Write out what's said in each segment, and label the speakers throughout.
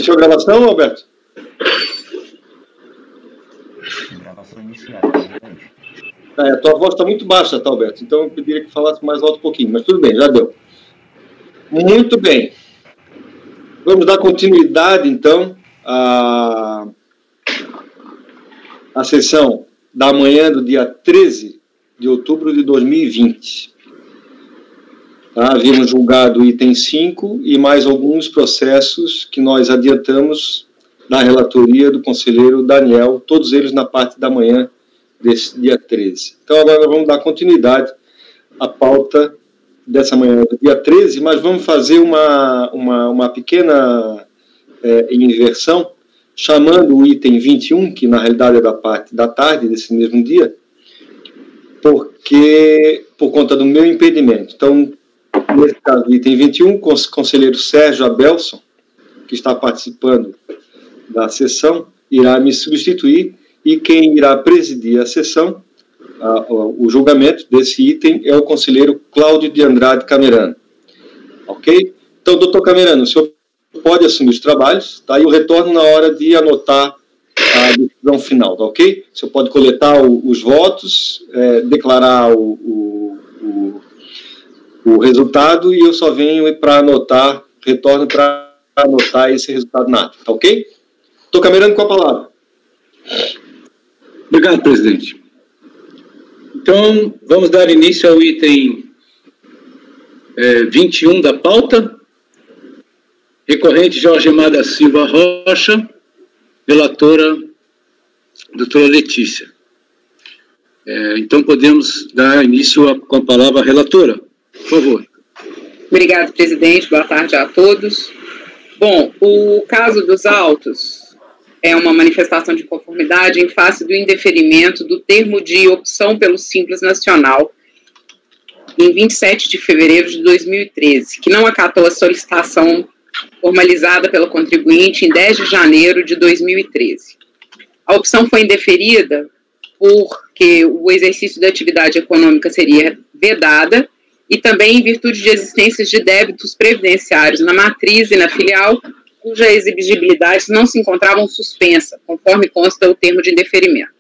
Speaker 1: Iniciou a gravação, Alberto?
Speaker 2: Gravação iniciada.
Speaker 1: A tua voz está muito baixa, tá, Alberto? Então eu pediria que falasse mais alto um pouquinho, mas tudo bem, já deu. Muito bem. Vamos dar continuidade, então, à sessão da manhã do dia 13 de outubro de 2020. Havíamos julgado o item 5 e mais alguns processos que nós adiantamos da relatoria do conselheiro Daniel, todos eles na parte da manhã desse dia 13. Então, agora vamos dar continuidade à pauta dessa manhã do dia 13, mas vamos fazer uma pequena inversão, chamando o item 21, que na realidade é da parte da tarde desse mesmo dia, porque, por conta do meu impedimento. Então, nesse caso, item 21, o conselheiro Sérgio Abelson, que está participando da sessão, irá me substituir, e quem irá presidir a sessão, o julgamento desse item, é o conselheiro Cláudio de Andrade Camerano. Ok? Então, doutor Camerano, o senhor pode assumir os trabalhos, tá? E eu retorno na hora de anotar a decisão final, tá ok? O senhor pode coletar os votos, declarar o resultado, e eu só venho para anotar, retorno para anotar esse resultado na ata, tá ok? Doutor Camerano, com a palavra.
Speaker 3: Obrigado, presidente. Então, vamos dar início ao item 21 da pauta. Recorrente Jorge Amada Silva Rocha, relatora doutora Letícia. Então, podemos dar início com a palavra à relatora. Por favor.
Speaker 4: Obrigado, presidente. Boa tarde a todos. Bom, o caso dos autos é uma manifestação de conformidade em face do indeferimento do termo de opção pelo Simples Nacional em 27 de fevereiro de 2013, que não acatou a solicitação formalizada pelo contribuinte em 10 de janeiro de 2013. A opção foi indeferida porque o exercício da atividade econômica seria vedada e também em virtude de existências de débitos previdenciários na matriz e na filial, cuja exigibilidade não se encontravam suspensa, conforme consta o termo de indeferimento.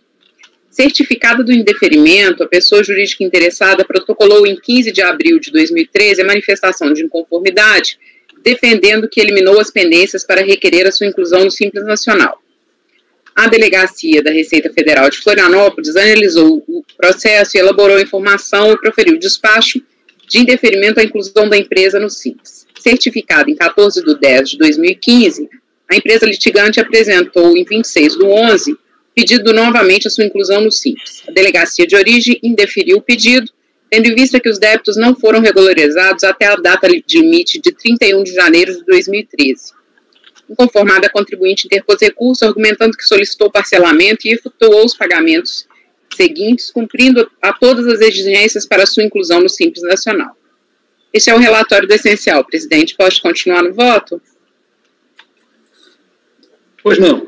Speaker 4: Certificada do indeferimento, a pessoa jurídica interessada protocolou em 15 de abril de 2013 a manifestação de inconformidade, defendendo que eliminou as pendências para requerer a sua inclusão no Simples Nacional. A Delegacia da Receita Federal de Florianópolis analisou o processo e elaborou a informação e proferiu o despacho de indeferimento à inclusão da empresa no Simples. Certificada em 14/10/2015, a empresa litigante apresentou em 26/11 pedido novamente a sua inclusão no Simples. A Delegacia de Origem indeferiu o pedido, tendo em vista que os débitos não foram regularizados até a data de limite de 31 de janeiro de 2013. Inconformada, a contribuinte interpôs recurso, argumentando que solicitou parcelamento e efetuou os pagamentos seguintes, cumprindo a todas as exigências para sua inclusão no Simples Nacional. Este é o relatório do essencial, presidente. Pode continuar no voto?
Speaker 3: Pois não.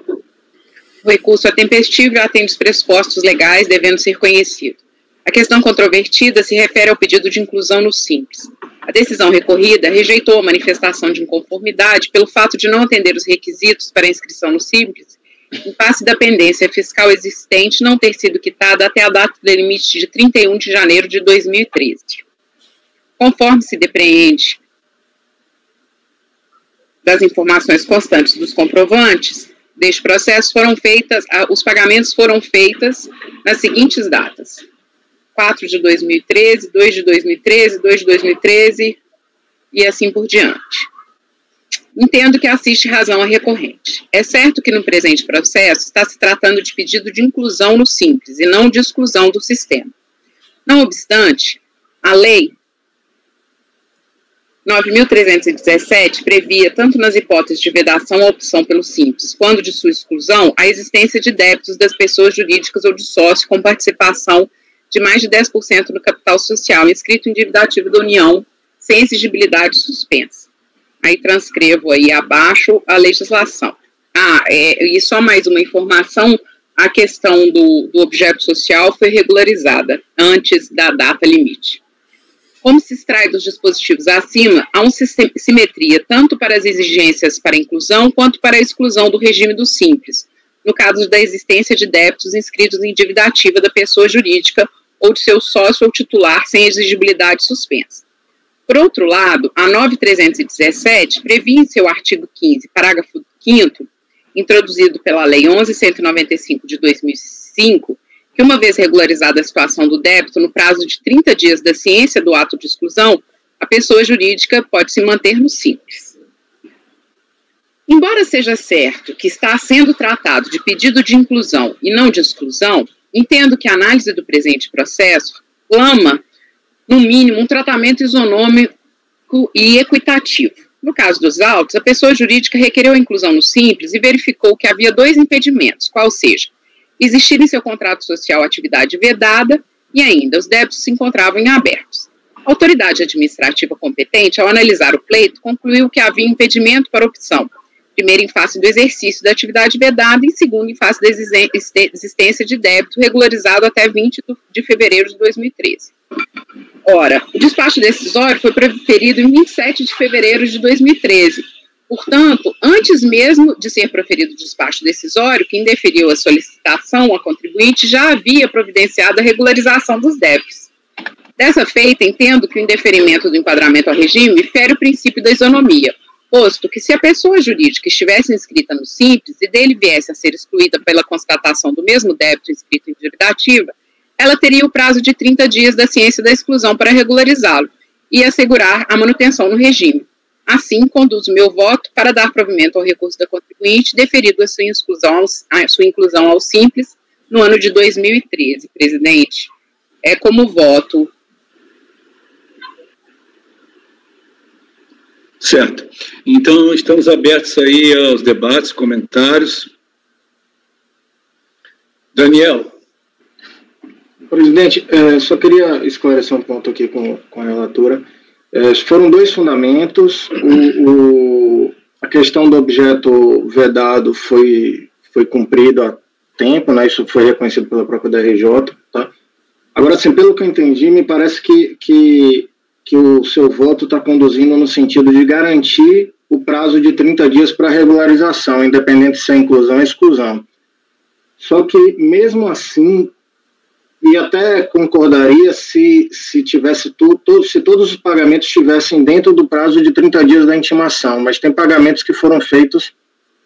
Speaker 4: O recurso é tempestivo e atende os pressupostos legais, devendo ser conhecido. A questão controvertida se refere ao pedido de inclusão no Simples. A decisão recorrida rejeitou a manifestação de inconformidade pelo fato de não atender os requisitos para a inscrição no Simples, em face da pendência fiscal existente não ter sido quitada até a data do limite de 31 de janeiro de 2013. Conforme se depreende das informações constantes dos comprovantes deste processo, os pagamentos foram feitos nas seguintes datas: 4 de 2013, 2 de 2013, 2 de 2013 e assim por diante. Entendo que assiste razão à recorrente. É certo que no presente processo está se tratando de pedido de inclusão no Simples e não de exclusão do sistema. Não obstante, a Lei 9.317 previa, tanto nas hipóteses de vedação à opção pelo Simples, quanto de sua exclusão, a existência de débitos das pessoas jurídicas ou de sócio com participação de mais de 10% no capital social inscrito em dívida ativa da União, sem exigibilidade suspensa. Aí transcrevo aí abaixo a legislação. E só mais uma informação, a questão do objeto social foi regularizada antes da data limite. Como se extrai dos dispositivos acima, há uma simetria tanto para as exigências para a inclusão quanto para a exclusão do regime do simples, no caso da existência de débitos inscritos em dívida ativa da pessoa jurídica ou de seu sócio ou titular sem exigibilidade suspensa. Por outro lado, a 9.317 previa em seu artigo 15, parágrafo 5º, introduzido pela Lei 11.195 de 2005, que uma vez regularizada a situação do débito, no prazo de 30 dias da ciência do ato de exclusão, a pessoa jurídica pode se manter no simples. Embora seja certo que está sendo tratado de pedido de inclusão e não de exclusão, entendo que a análise do presente processo clama, no mínimo, um tratamento isonômico e equitativo. No caso dos autos, a pessoa jurídica requereu a inclusão no simples e verificou que havia 2 impedimentos, qual seja, existir em seu contrato social atividade vedada e ainda os débitos se encontravam em abertos. A autoridade administrativa competente, ao analisar o pleito, concluiu que havia impedimento para opção, primeiro em face do exercício da atividade vedada e segundo em face da existência de débito regularizado até 20 de fevereiro de 2013. Ora, o despacho decisório foi proferido em 27 de fevereiro de 2013. Portanto, antes mesmo de ser proferido o despacho decisório, que indeferiu a solicitação ao contribuinte já havia providenciado a regularização dos débitos. Dessa feita, entendo que o indeferimento do enquadramento ao regime fere o princípio da isonomia, posto que se a pessoa jurídica estivesse inscrita no simples e dele viesse a ser excluída pela constatação do mesmo débito inscrito em dívida ativa, ela teria o prazo de 30 dias da ciência da exclusão para regularizá-lo e assegurar a manutenção no regime. Assim, conduzo meu voto para dar provimento ao recurso da contribuinte deferido a sua inclusão ao simples no ano de 2013. Presidente, é como voto.
Speaker 3: Certo. Então, estamos abertos aí aos debates, comentários. Daniel.
Speaker 5: Presidente, só queria esclarecer um ponto aqui com a relatora. Foram 2 fundamentos. A questão do objeto vedado foi cumprido a tempo, né? Isso foi reconhecido pela própria DRJ. Tá? Agora, assim, pelo que eu entendi, me parece que o seu voto está conduzindo no sentido de garantir o prazo de 30 dias para regularização, independente se é inclusão ou exclusão. Só que, mesmo assim, e até concordaria se tivesse se todos os pagamentos estivessem dentro do prazo de 30 dias da intimação, mas tem pagamentos que foram feitos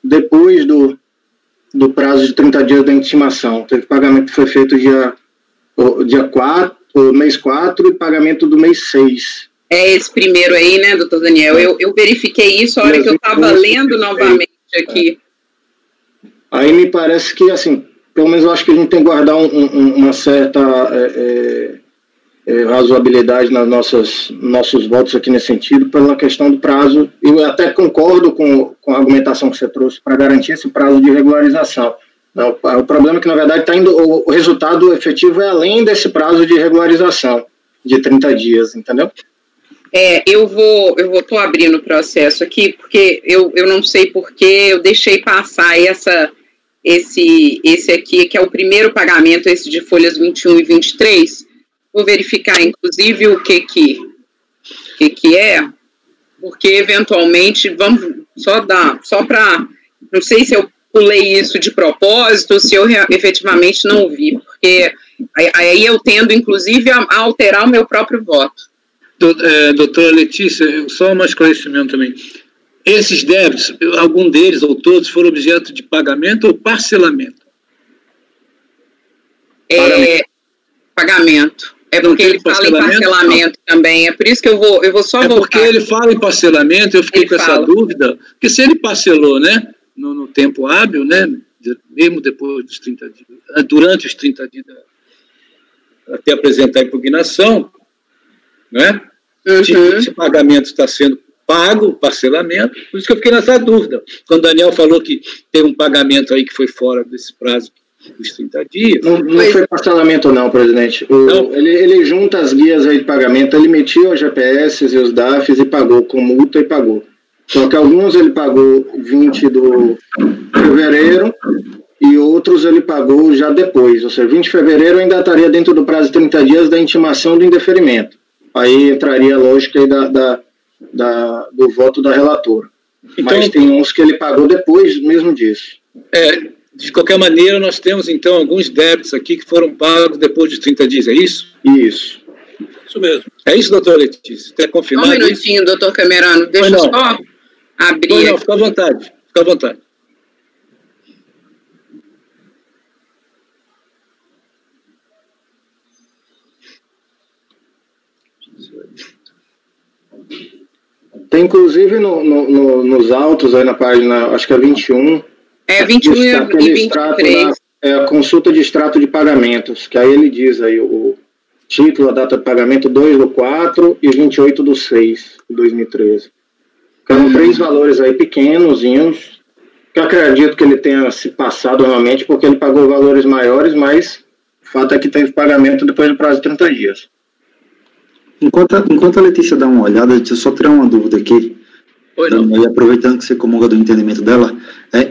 Speaker 5: depois do prazo de 30 dias da intimação. Teve pagamento que foi feito dia 4, mês 4 e pagamento do mês 6.
Speaker 4: É esse primeiro aí, né, doutor Daniel? Eu verifiquei isso a hora que eu estava lendo novamente aqui.
Speaker 5: Aí me parece que, assim, pelo menos eu acho que a gente tem que guardar uma certa razoabilidade nos nossos votos aqui nesse sentido, pela questão do prazo. Eu até concordo com a argumentação que você trouxe para garantir esse prazo de regularização. O problema é que, na verdade, está indo, o resultado efetivo é além desse prazo de regularização de 30 dias, entendeu?
Speaker 4: Eu tô abrindo o processo aqui, porque eu não sei porque eu deixei passar esse aqui, que é o primeiro pagamento, esse de folhas 21 e 23. Vou verificar, inclusive, o que é, porque, eventualmente, vamos só para, não sei se eu pulei isso de propósito, se eu efetivamente não vi, porque aí eu tendo, inclusive, a alterar o meu próprio voto.
Speaker 3: Doutora Letícia, só um esclarecimento também. Esses débitos, algum deles ou todos, foram objeto de pagamento ou parcelamento?
Speaker 4: Pagamento. É porque ele fala em parcelamento também, é por isso que eu vou só voltar.
Speaker 3: Porque ele fala em parcelamento, eu fiquei com essa dúvida, porque se ele parcelou, né, no tempo hábil, né, mesmo depois dos 30 dias, durante os 30 dias, até apresentar a impugnação, né, esse pagamento está sendo pago, parcelamento, por isso que eu fiquei nessa dúvida. Quando o Daniel falou que tem um pagamento aí que foi fora desse prazo dos 30 dias.
Speaker 5: Não foi parcelamento não, presidente. Ele junta as guias aí de pagamento, ele emitiu os GPS e os DAFs e pagou, com multa e pagou. Só que alguns ele pagou 20 de fevereiro e outros ele pagou já depois. Ou seja, 20 de fevereiro ainda estaria dentro do prazo de 30 dias da intimação do indeferimento. aí entraria a lógica aí do voto da relatora. Então, mas tem uns que ele pagou depois mesmo disso.
Speaker 3: De qualquer maneira, nós temos, então, alguns débitos aqui que foram pagos depois de 30 dias, é isso?
Speaker 5: Isso.
Speaker 3: Isso mesmo. É isso, doutor Letícia? Quer confirmar?
Speaker 4: Um minutinho, doutor Camerano. Deixa eu só abrir.
Speaker 3: Não, fica à vontade. Fica à vontade.
Speaker 5: Tem, inclusive, nos autos, aí na página, acho que é 21.
Speaker 4: 21 e 23.
Speaker 5: A consulta de extrato de pagamentos, que aí ele diz aí o título, a data de pagamento 2/4 e 28/6 de 2013. Eram 3 valores aí pequenozinhos, que eu acredito que ele tenha se passado realmente, porque ele pagou valores maiores, mas o fato é que teve pagamento depois do prazo de 30 dias.
Speaker 6: Enquanto a Letícia dá uma olhada, deixa eu só tirar uma dúvida aqui. E aproveitando que você comunga do entendimento dela,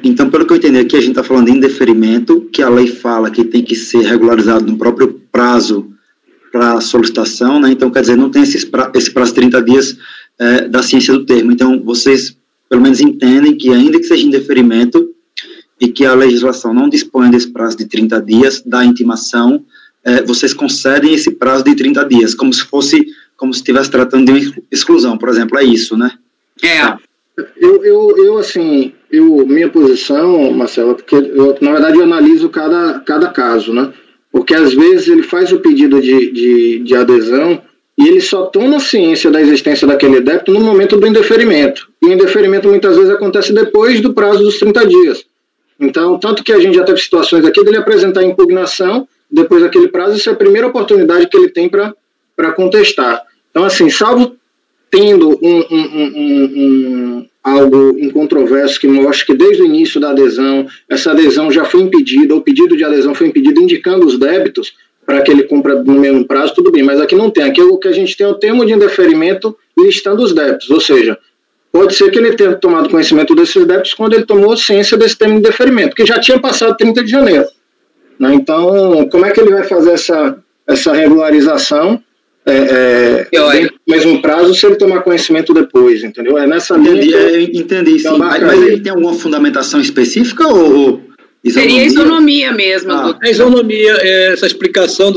Speaker 6: então, pelo que eu entendi aqui, a gente está falando de indeferimento, que a lei fala que tem que ser regularizado no próprio prazo para solicitação, né? Então, quer dizer, não tem esse prazo de 30 dias da ciência do termo. Então, vocês, pelo menos, entendem que, ainda que seja indeferimento e que a legislação não dispõe desse prazo de 30 dias da intimação, vocês concedem esse prazo de 30 dias, como se estivesse tratando de uma exclusão, por exemplo, é isso, né?
Speaker 5: Minha posição, Marcelo, porque na verdade eu analiso cada caso, né? Porque às vezes ele faz o pedido de adesão e ele só toma ciência da existência daquele débito no momento do indeferimento. E o indeferimento muitas vezes acontece depois do prazo dos 30 dias. Então, tanto que a gente já teve situações aqui dele apresentar a impugnação depois daquele prazo, isso é a primeira oportunidade que ele tem para contestar. Então, assim, salvo tendo algo incontroverso que mostre que desde o início da adesão, essa adesão já foi impedida, o pedido de adesão foi impedido, indicando os débitos para que ele cumpra no mesmo prazo, tudo bem, mas aqui não tem. Aqui o que a gente tem é o termo de indeferimento listando os débitos, ou seja, pode ser que ele tenha tomado conhecimento desses débitos quando ele tomou ciência desse termo de indeferimento, que já tinha passado 30 de janeiro. Né? Então, como é que ele vai fazer essa regularização dentro do mesmo prazo se ele tomar conhecimento depois, entendeu? É nessa linha.
Speaker 6: Entendi, sim. Mas ele tem alguma fundamentação específica ou
Speaker 4: seria isonomia mesmo?
Speaker 3: A isonomia, essa explicação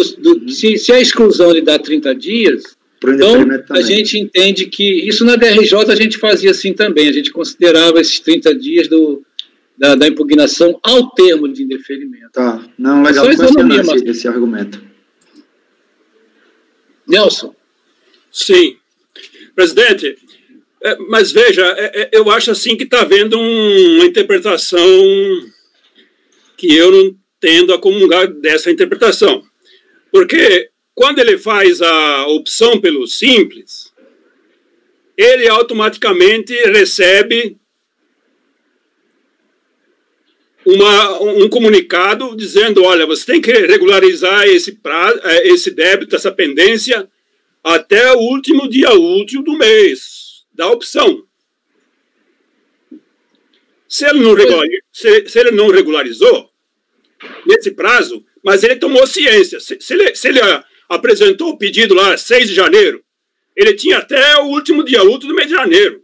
Speaker 3: se a exclusão lhe dá 30 dias, então a gente entende que isso na DRJ a gente fazia assim também, a gente considerava esses 30 dias da impugnação ao termo de indeferimento.
Speaker 6: Tá, não, legal, esse argumento.
Speaker 3: Nelson.
Speaker 7: Sim. Presidente, mas veja, eu acho assim que está havendo uma interpretação que eu não tendo a comungar dessa interpretação. Porque quando ele faz a opção pelo simples, ele automaticamente recebe um comunicado dizendo, olha, você tem que regularizar esse débito, essa pendência, até o último dia útil do mês, da opção. Se ele não regularizou nesse prazo, mas ele tomou ciência, se ele apresentou o pedido lá 6 de janeiro, ele tinha até o último dia útil do mês de janeiro.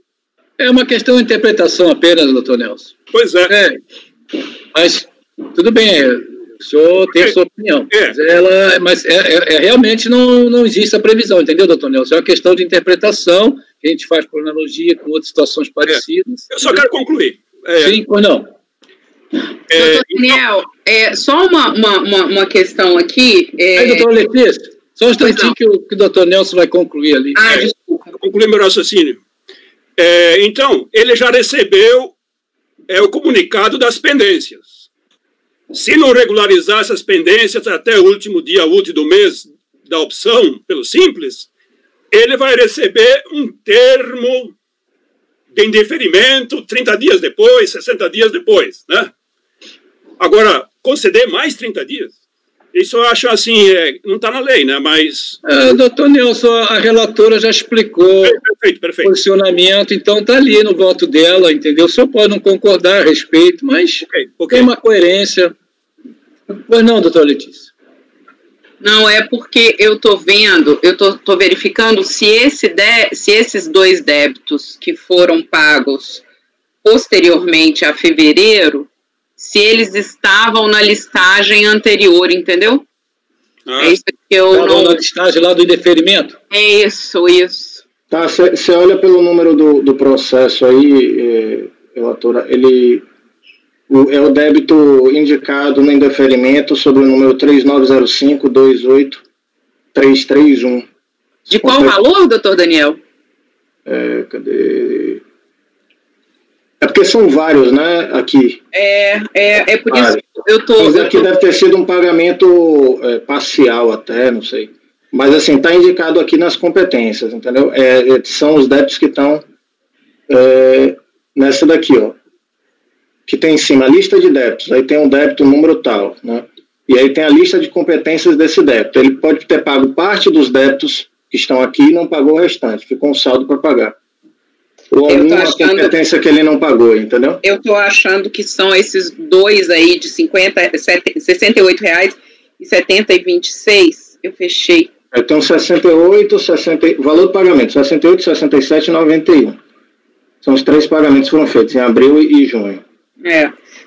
Speaker 3: É uma questão de interpretação apenas, doutor Nelson.
Speaker 7: Pois é.
Speaker 3: Mas, tudo bem, o senhor tem a sua opinião. Mas realmente não existe a previsão, entendeu, doutor Nelson? É uma questão de interpretação, que a gente faz por analogia com outras situações parecidas.
Speaker 7: Eu só quero concluir.
Speaker 3: Sim, pois não.
Speaker 4: Doutor Daniel, só uma questão aqui.
Speaker 3: Doutor Letícia, só um instantinho que o doutor Nelson vai concluir ali.
Speaker 7: Desculpa. Concluir meu raciocínio. Então, ele já recebeu o comunicado das pendências. Se não regularizar essas pendências até o último dia útil do mês da opção, pelo simples, ele vai receber um termo de indeferimento 30 dias depois, 60 dias depois, né? Agora, conceder mais 30 dias, isso eu acho assim, não está na lei, né? Mas...
Speaker 3: doutor Nelson, a relatora já explicou
Speaker 7: perfeito.
Speaker 3: O posicionamento, então está ali no voto dela, entendeu? O senhor pode não concordar a respeito, mas tem uma coerência. Pois não, doutor Letícia?
Speaker 4: Não, é porque eu estou vendo, eu estou verificando se esses dois débitos que foram pagos posteriormente a fevereiro, se eles estavam na listagem anterior, entendeu? É isso que eu não...
Speaker 3: na listagem lá do indeferimento?
Speaker 4: É isso.
Speaker 5: Tá, você olha pelo número do processo aí, relatora, ele... É o débito indicado no indeferimento sobre o número 3905-28331.
Speaker 4: De qual valor, doutor Daniel?
Speaker 5: Cadê? É porque são vários, né, aqui.
Speaker 4: É por isso que eu tô...
Speaker 5: Mas aqui deve ter sido um pagamento parcial até, não sei. Mas, assim, está indicado aqui nas competências, entendeu? São os débitos que estão nessa daqui, ó. Que tem em cima a lista de débitos, aí tem um débito número tal, né? E aí tem a lista de competências desse débito. Ele pode ter pago parte dos débitos que estão aqui e não pagou o restante, ficou um saldo para pagar. Ou alguma competência que ele não pagou, entendeu?
Speaker 4: Eu estou achando que são esses dois aí de R$68,70 e 70,26. Eu fechei.
Speaker 5: Então, 68, 60, valor do pagamento, 68, 67 e 91. São os 3 pagamentos que foram feitos em abril e junho.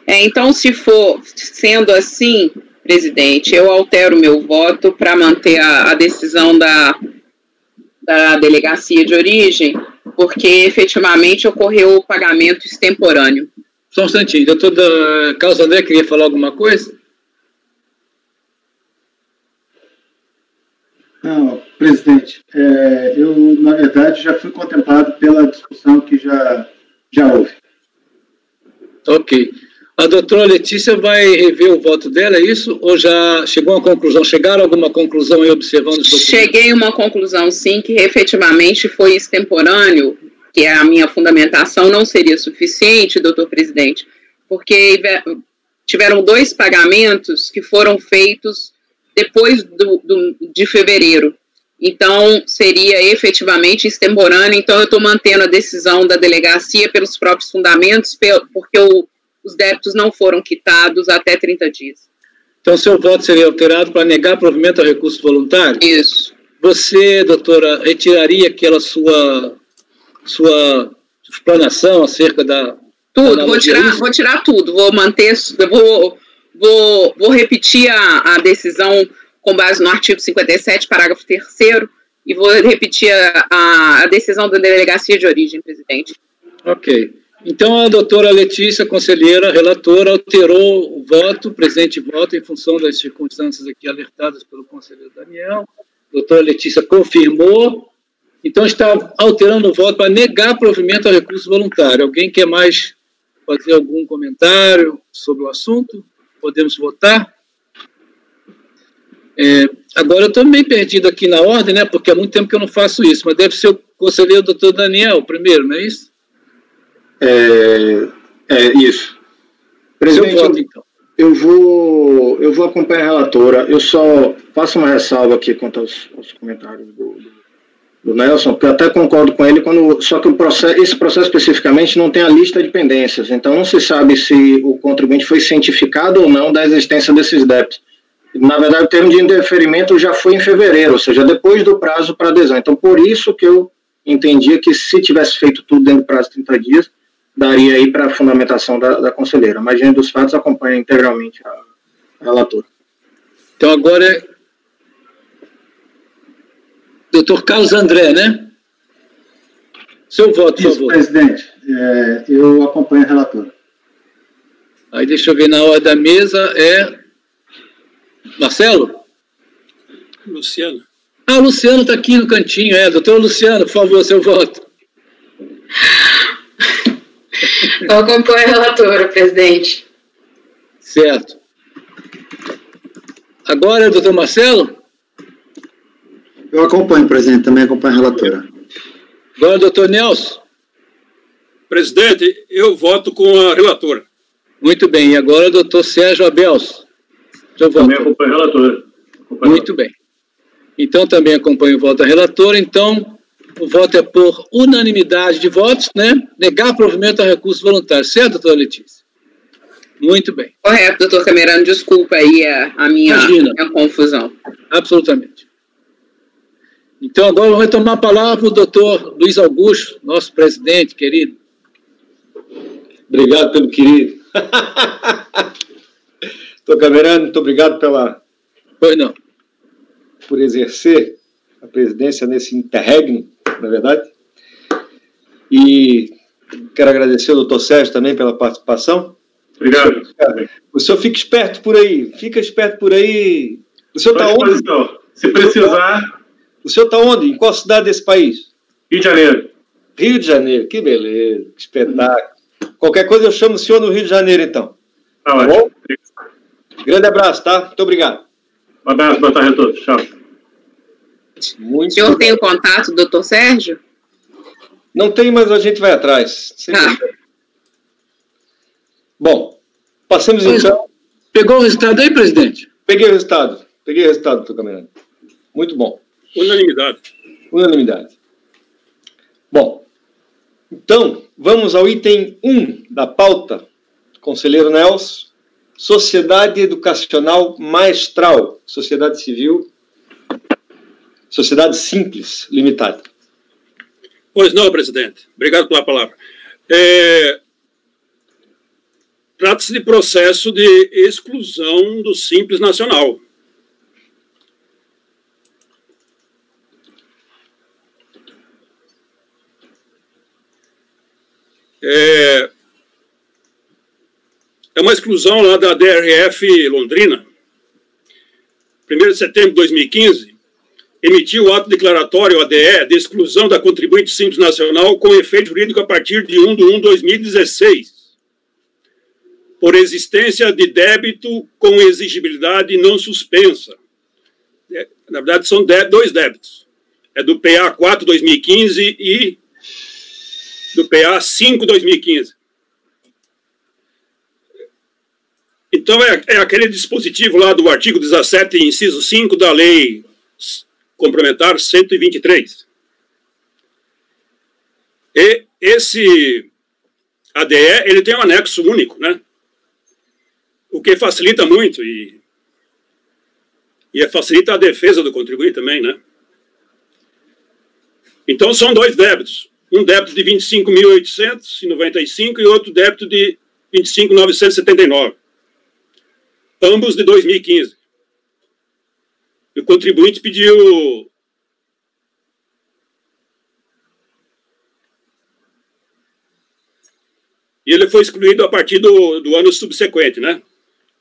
Speaker 4: Então, se for sendo assim, presidente, eu altero meu voto para manter a decisão da delegacia de origem, porque efetivamente ocorreu o pagamento extemporâneo.
Speaker 3: Só um instantinho, doutor Carlos André queria falar alguma coisa?
Speaker 8: Não, presidente, eu, na verdade, já fui contemplado pela discussão que já houve.
Speaker 3: Ok. A doutora Letícia vai rever o voto dela, é isso? Ou já chegou a uma conclusão? Chegaram a alguma conclusão aí observando o documento?
Speaker 4: Cheguei a uma conclusão, sim, que efetivamente foi extemporâneo, que é a minha fundamentação, não seria suficiente, doutor presidente, porque tiveram 2 pagamentos que foram feitos depois de fevereiro. Então, seria efetivamente extemporâneo. Então, eu estou mantendo a decisão da delegacia pelos próprios fundamentos, porque os débitos não foram quitados até 30 dias.
Speaker 3: Então, seu voto seria alterado para negar provimento ao recurso voluntário?
Speaker 4: Isso.
Speaker 3: Você, doutora, retiraria aquela sua explanação acerca da...
Speaker 4: Tudo, vou tirar tudo. Vou manter, vou repetir a decisão com base no artigo 57, parágrafo 3º, e vou repetir a decisão da delegacia de origem, presidente.
Speaker 3: Ok. Então, a doutora Letícia, conselheira, relatora, alterou o voto, presente voto, em função das circunstâncias aqui alertadas pelo conselheiro Daniel. A doutora Letícia confirmou. Então, está alterando o voto para negar provimento ao recurso voluntário. Alguém quer mais fazer algum comentário sobre o assunto? Podemos votar? Agora, eu estou meio perdido aqui na ordem, né? Porque há muito tempo que eu não faço isso, mas deve ser o conselheiro doutor Daniel primeiro, não é isso?
Speaker 5: Isso. Presidente, voto, então. eu vou acompanhar a relatora. Eu só faço uma ressalva aqui quanto aos comentários do Nelson, porque eu até concordo com ele, só que esse processo especificamente não tem a lista de pendências, então não se sabe se o contribuinte foi cientificado ou não da existência desses débitos. Na verdade, o termo de indeferimento já foi em fevereiro, ou seja, depois do prazo para adesão. Então, por isso que eu entendia que se tivesse feito tudo dentro do prazo de 30 dias, daria aí para a fundamentação da conselheira. Mas, diante dos fatos, acompanha integralmente a relatora.
Speaker 3: Então, agora doutor Carlos André, né? Seu voto, por favor.
Speaker 8: Presidente, eu acompanho a relatora.
Speaker 3: Aí, deixa eu ver, na ordem da mesa Marcelo?
Speaker 7: Luciano.
Speaker 3: Ah, o Luciano está aqui no cantinho, doutor Luciano, por favor, seu voto.
Speaker 9: Eu acompanho a relatora, presidente.
Speaker 3: Certo. Agora, doutor Marcelo?
Speaker 6: Eu acompanho, presidente, também acompanho a relatora.
Speaker 3: Agora, doutor Nelson?
Speaker 7: Presidente, eu voto com a relatora.
Speaker 3: Muito bem. E agora, doutor Sérgio Abelso?
Speaker 10: Também acompanho a relatora.
Speaker 3: Muito bem. Então, também acompanho o voto da relatora. Então, o voto é por unanimidade de votos, né? Negar provimento ao recurso voluntário. Certo, doutora Letícia? Muito bem.
Speaker 4: Correto, doutor Camerano, desculpa aí a minha confusão.
Speaker 3: Absolutamente. Então, agora vamos retomar a palavra o doutor Luiz Augusto, nosso presidente querido.
Speaker 1: Obrigado pelo querido. Doutor Camerano, muito obrigado por exercer a presidência nesse interregno, na verdade. E quero agradecer ao doutor Sérgio também pela participação.
Speaker 10: Obrigado.
Speaker 1: O senhor fica esperto por aí. O senhor está onde?
Speaker 10: Se precisar.
Speaker 1: O senhor está onde? Em qual cidade desse país?
Speaker 10: Rio de Janeiro.
Speaker 1: Rio de Janeiro, que beleza, que espetáculo. Qualquer coisa eu chamo o senhor no Rio de Janeiro, então.
Speaker 10: Tá bom?
Speaker 1: Grande abraço, tá? Muito obrigado.
Speaker 10: Um abraço, boa tarde a todos. Tchau.
Speaker 4: O senhor tem o contato do doutor Sérgio?
Speaker 1: Não tem, mas a gente vai atrás. Bom, passamos então...
Speaker 3: Pegou o resultado aí, presidente?
Speaker 1: Peguei o resultado, doutor Camerano. Muito bom. Unanimidade. Bom, então, vamos ao item 1 da pauta. Conselheiro Nelson, Sociedade Educacional Maestral, Sociedade Civil, Sociedade Simples Limitada.
Speaker 7: Pois não, presidente. Obrigado pela palavra. Trata-se de processo de exclusão do Simples Nacional. É uma exclusão lá da DRF Londrina. 1º de setembro de 2015, emitiu o ato declaratório ADE de exclusão da contribuinte Simples Nacional com efeito jurídico a partir de 1/1/2016, por existência de débito com exigibilidade não suspensa. Na verdade, são dois débitos. É do PA 4 2015 e do PA 5 2015. Então, é aquele dispositivo lá do artigo 17, inciso 5 da Lei Complementar 123. E esse ADE, ele tem um anexo único, né? O que facilita muito e facilita a defesa do contribuinte também, né? Então, são dois débitos. Um débito de 25.895 e outro débito de 25.979. Ambos de 2015. E o contribuinte pediu... E ele foi excluído a partir do ano subsequente, né?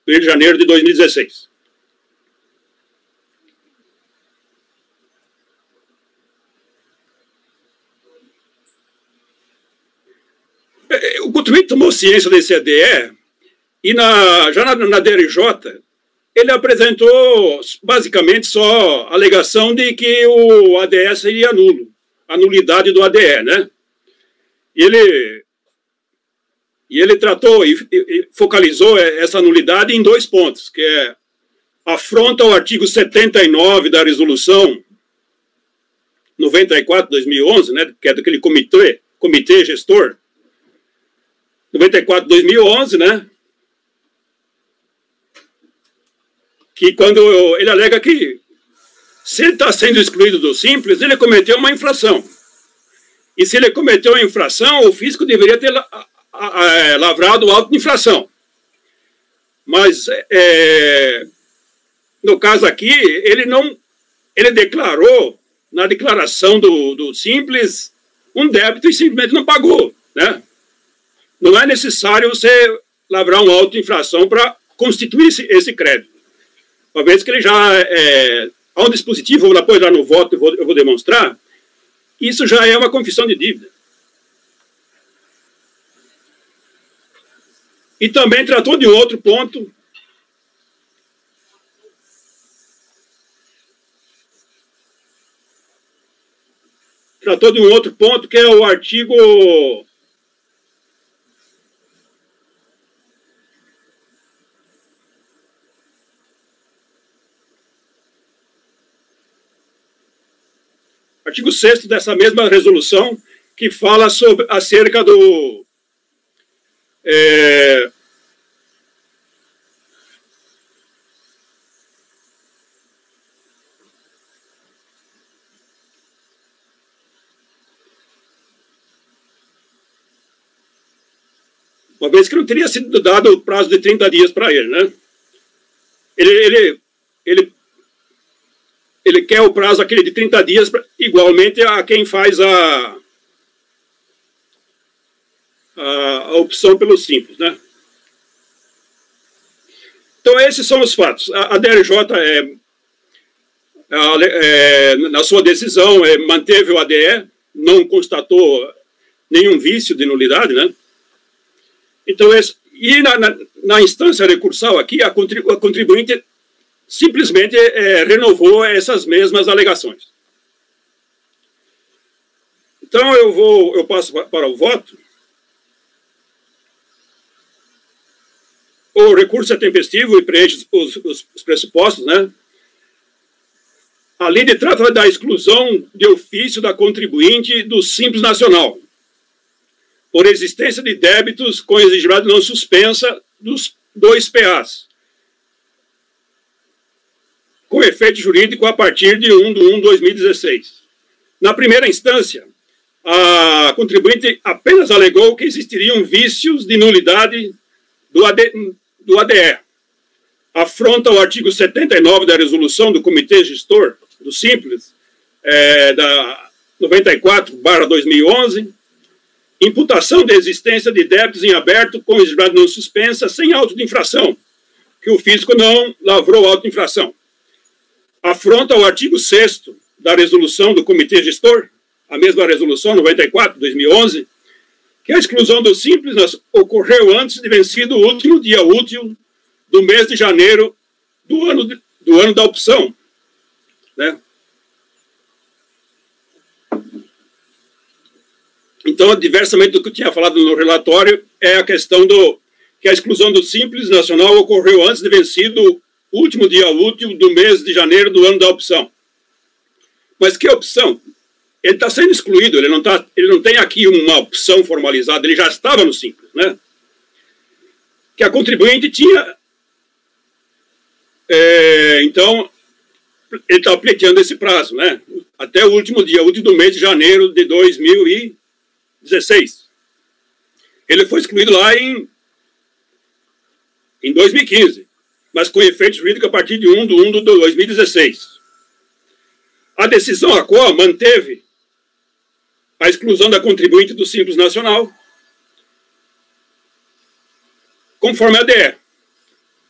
Speaker 7: 1º de janeiro de 2016. O contribuinte tomou ciência desse ADE e já na DRJ ele apresentou basicamente só a alegação de que o ADE seria nulo, a nulidade do ADE, né? E ele tratou e focalizou essa nulidade em 2 pontos, que é afronta ao artigo 79 da resolução 94/2011, né, que é daquele comitê gestor, 94/2011, né, que quando ele alega que se ele está sendo excluído do Simples, ele cometeu uma infração. E se ele cometeu uma infração, o fisco deveria ter lavrado o auto de infração. Mas, no caso aqui, ele declarou, na declaração do Simples, um débito e simplesmente não pagou, né? Não é necessário você lavrar um auto de infração para constituir esse crédito. Uma vez que ele já há um dispositivo, depois lá no voto eu vou demonstrar, isso já é uma confissão de dívida. E também tratou de outro ponto, que é o artigo... Artigo 6º dessa mesma resolução, que fala acerca uma vez que não teria sido dado o prazo de 30 dias para ele, né? Ele quer o prazo aquele de 30 dias, igualmente a quem faz a opção pelo Simples, né? Então, esses são os fatos. A DRJ, na sua decisão, manteve o ADE, não constatou nenhum vício de nulidade, né? Então, na instância recursal aqui, a contribuinte simplesmente renovou essas mesmas alegações. Então, eu passo para o voto. O recurso é tempestivo e preenche os pressupostos, né? A lei trata da exclusão de ofício da contribuinte do Simples Nacional, por existência de débitos com exigibilidade não suspensa dos 2 PAs, com efeito jurídico a partir de 1/1/2016. Na primeira instância, a contribuinte apenas alegou que existiriam vícios de nulidade do ADE. Afronta o artigo 79 da resolução do Comitê Gestor do Simples, da 94/2011, imputação de existência de débitos em aberto com exigibilidade não suspensa sem auto de infração, que o fisco não lavrou auto de infração. Afronta o artigo 6º da resolução do Comitê Gestor, a mesma resolução 94/2011, que a exclusão do Simples ocorreu antes de vencido o último dia útil do mês de janeiro do ano da opção, né? Então, diversamente do que eu tinha falado no relatório, é a questão que a exclusão do Simples Nacional ocorreu antes de vencido o último dia útil do mês de janeiro do ano da opção. Mas que opção? Ele está sendo excluído, ele não tem aqui uma opção formalizada, ele já estava no Simples, né? Que a contribuinte tinha... então, ele está aplicando esse prazo, né? Até o último dia útil do mês de janeiro de 2016. Ele foi excluído lá em 2015, mas com efeito jurídico a partir de 1/1/2016. A decisão ACOA manteve a exclusão da contribuinte do Simples Nacional, conforme a ADE,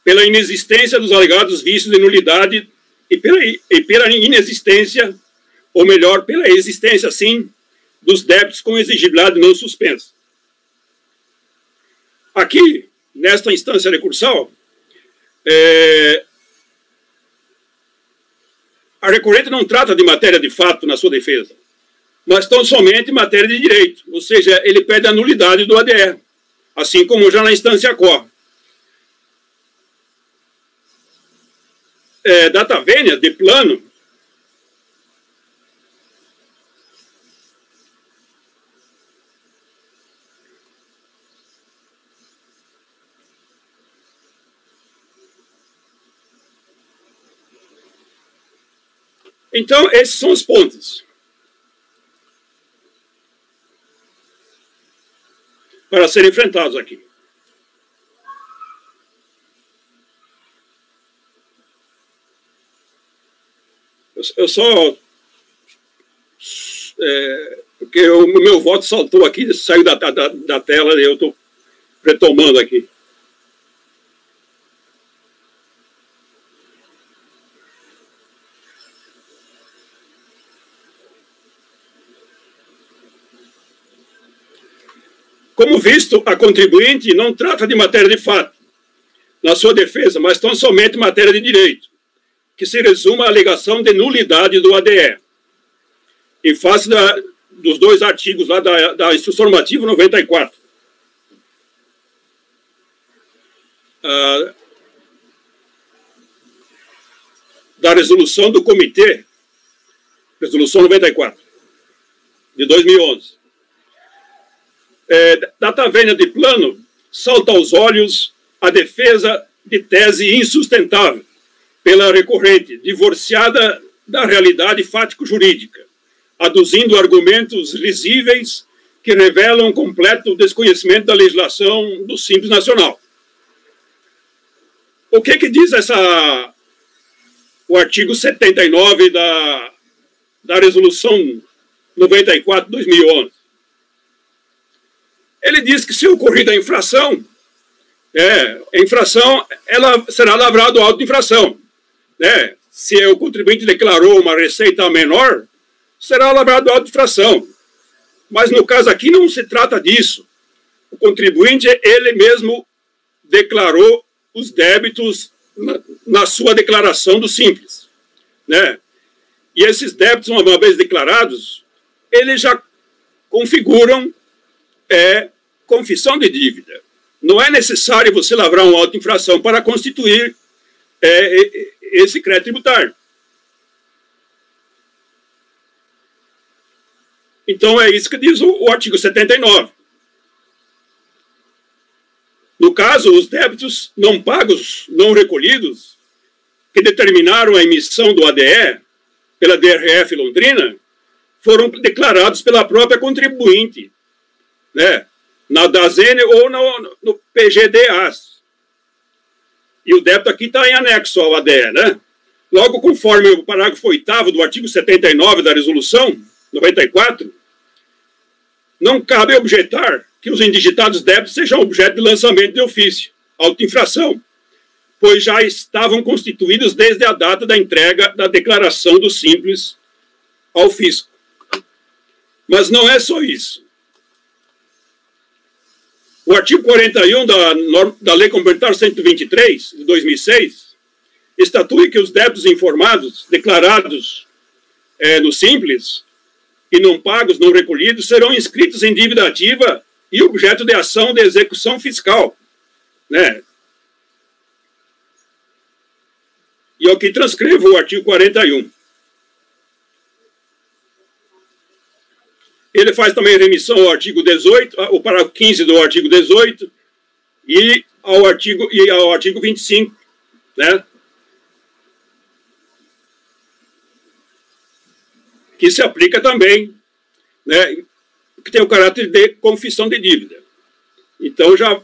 Speaker 7: pela inexistência dos alegados vícios de nulidade e pela inexistência, ou melhor, pela existência, sim, dos débitos com exigibilidade não suspensa. Aqui, nesta instância recursal, a recorrente não trata de matéria de fato na sua defesa, mas tão somente matéria de direito, ou seja, ele pede a nulidade do ADE, assim como já na instância COR. Data vênia de plano, então, esses são os pontos para serem enfrentados aqui. Eu só... porque o meu voto saltou aqui, saiu da tela e eu estou retomando aqui. Como visto, a contribuinte não trata de matéria de fato na sua defesa, mas tão somente matéria de direito, que se resume à alegação de nulidade do ADE, em face dos 2 artigos lá da Instrução Normativa 94. Da resolução do Comitê, resolução 94, de 2011. Data vênia de plano, salta aos olhos a defesa de tese insustentável pela recorrente, divorciada da realidade fático-jurídica, aduzindo argumentos risíveis que revelam um completo desconhecimento da legislação do Simples Nacional. O que diz o artigo 79 da Resolução 94 de 2011? Ele diz que, se ocorrida a infração, ela será lavrado auto de infração. Né? Se o contribuinte declarou uma receita menor, será lavrado auto de infração. Mas no caso aqui não se trata disso. O contribuinte, ele mesmo declarou os débitos na sua declaração do Simples. Né? E esses débitos, uma vez declarados, eles já configuram confissão de dívida. Não é necessário você lavrar uma auto-infração para constituir esse crédito tributário. Então, é isso que diz o artigo 79. No caso, os débitos não pagos, não recolhidos, que determinaram a emissão do ADE pela DRF Londrina, foram declarados pela própria contribuinte, né, na DAZN ou no PGD-AS. E o débito aqui está em anexo ao ADE, né? Logo, conforme o parágrafo 8º do artigo 79 da Resolução 94, não cabe objetar que os indigitados débitos sejam objeto de lançamento de ofício, auto-infração, pois já estavam constituídos desde a data da entrega da declaração do Simples ao fisco. Mas não é só isso. O artigo 41 da Lei Complementar 123, de 2006, estatui que os débitos informados, declarados no Simples, e não pagos, não recolhidos, serão inscritos em dívida ativa e objeto de ação de execução fiscal. Né? E aqui transcrevo o artigo 41. Ele faz também remissão ao artigo 18, o parágrafo 15 do artigo 18 e ao artigo 25, né? Que se aplica também, né? Que tem o caráter de confissão de dívida. Então, já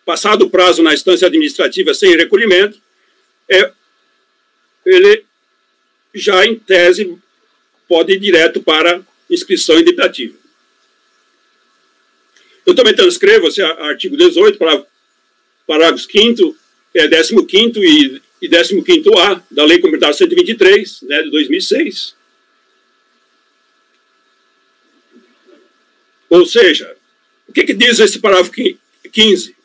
Speaker 7: passado o prazo na instância administrativa sem recolhimento, ele já, em tese, pode ir direto para inscrição em debitativa. Eu também transcrevo esse artigo 18, parágrafos 5º, 15º e 15º-A da Lei Complementar 123, né, de 2006. Ou seja, o que diz esse parágrafo 15?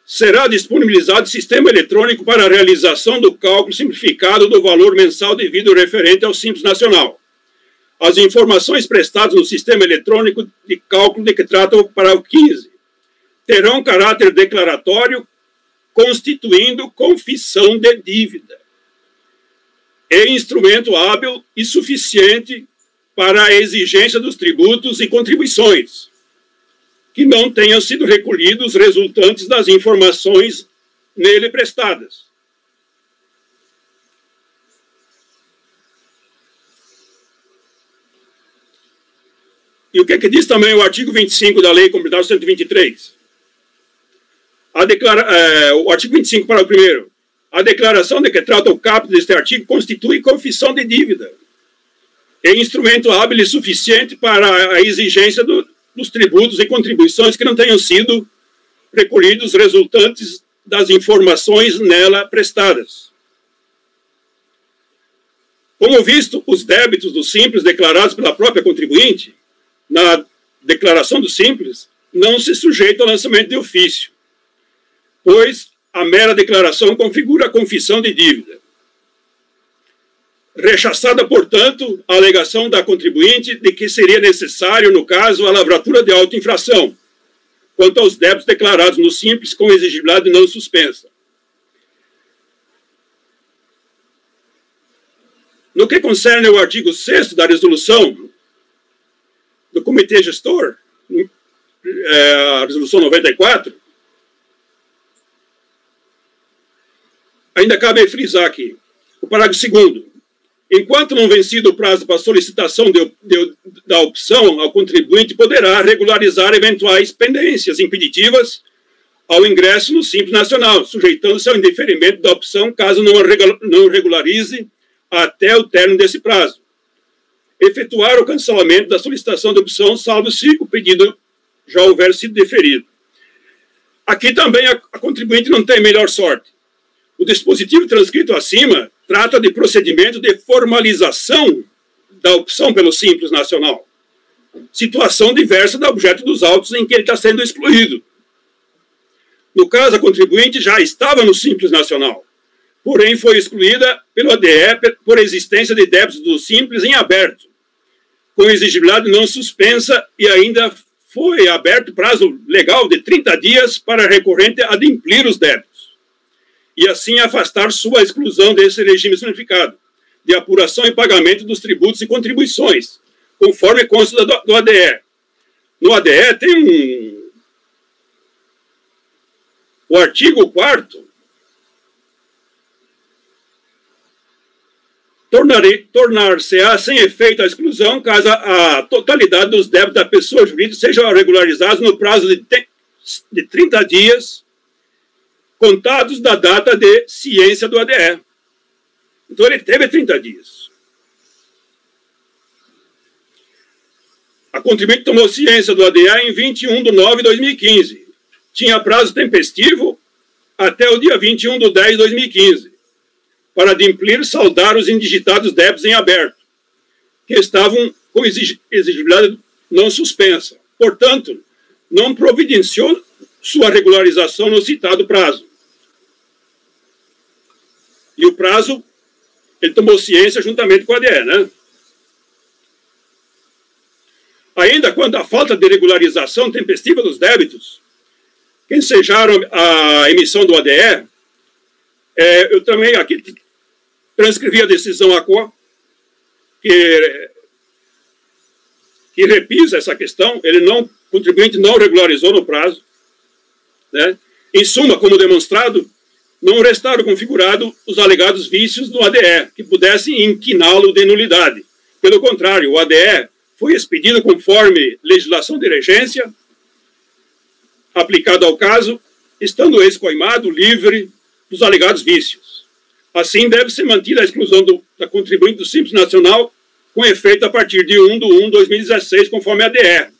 Speaker 7: Será disponibilizado sistema eletrônico para a realização do cálculo simplificado do valor mensal devido referente ao Simples Nacional. As informações prestadas no sistema eletrônico de cálculo de que trata o parágrafo 15 terão caráter declaratório, constituindo confissão de dívida e instrumento hábil e suficiente para a exigência dos tributos e contribuições que não tenham sido recolhidos resultantes das informações nele prestadas. E o que diz também o artigo 25 da Lei Complementar 123? O artigo 25, parágrafo 1º. A declaração de que trata o caput deste artigo constitui confissão de dívida e instrumento hábil e suficiente para a exigência dos tributos e contribuições que não tenham sido recolhidos resultantes das informações nela prestadas. Como visto, os débitos do Simples declarados pela própria contribuinte na declaração do Simples não se sujeitam ao lançamento de ofício, pois a mera declaração configura a confissão de dívida. Rechaçada, portanto, a alegação da contribuinte de que seria necessário, no caso, a lavratura de auto-infração, quanto aos débitos declarados no Simples com exigibilidade não suspensa. No que concerne ao artigo 6º da resolução do Comitê Gestor, a resolução 94, ainda cabe frisar aqui o parágrafo 2º. Enquanto não vencido o prazo para solicitação da opção, ao contribuinte poderá regularizar eventuais pendências impeditivas ao ingresso no Simples Nacional, sujeitando-se ao indeferimento da opção caso não regularize até o término desse prazo. Efetuar o cancelamento da solicitação de opção, salvo se o pedido já houver sido deferido. Aqui também a contribuinte não tem melhor sorte. O dispositivo transcrito acima trata de procedimento de formalização da opção pelo Simples Nacional, situação diversa do objeto dos autos em que ele está sendo excluído. No caso, a contribuinte já estava no Simples Nacional, porém foi excluída pelo ADE por existência de débitos do Simples em aberto, com exigibilidade não suspensa, e ainda foi aberto prazo legal de 30 dias para a recorrente adimplir os débitos, e assim afastar sua exclusão desse regime simplificado, de apuração e pagamento dos tributos e contribuições, conforme consta do ADE. No ADE tem o artigo 4º, tornar-se-á sem efeito a exclusão caso a totalidade dos débitos da pessoa jurídica sejam regularizados no prazo de 30 dias, contados da data de ciência do ADE. Então, ele teve 30 dias. A contribuinte tomou ciência do ADE em 21/9/2015. Tinha prazo tempestivo até o dia 21/10/2015 para adimplir e saldar os indigitados débitos em aberto, que estavam com exigibilidade não suspensa. Portanto, não providenciou sua regularização no citado prazo. E o prazo, ele tomou ciência juntamente com a ADE, né? Ainda quando a falta de regularização tempestiva dos débitos, que ensejaram a emissão do ADE, eu também aqui transcrevi a decisão ACO, que repisa essa questão. O contribuinte não regularizou no prazo, né? Em suma, como demonstrado, não restaram configurados os alegados vícios do ADE, que pudessem inquiná-lo de nulidade. Pelo contrário, o ADE foi expedido conforme legislação de regência, aplicado ao caso, estando ex-coimado livre dos alegados vícios. Assim, deve ser mantida a exclusão da contribuinte do Simples Nacional, com efeito a partir de 1/1/2016, conforme a ADE.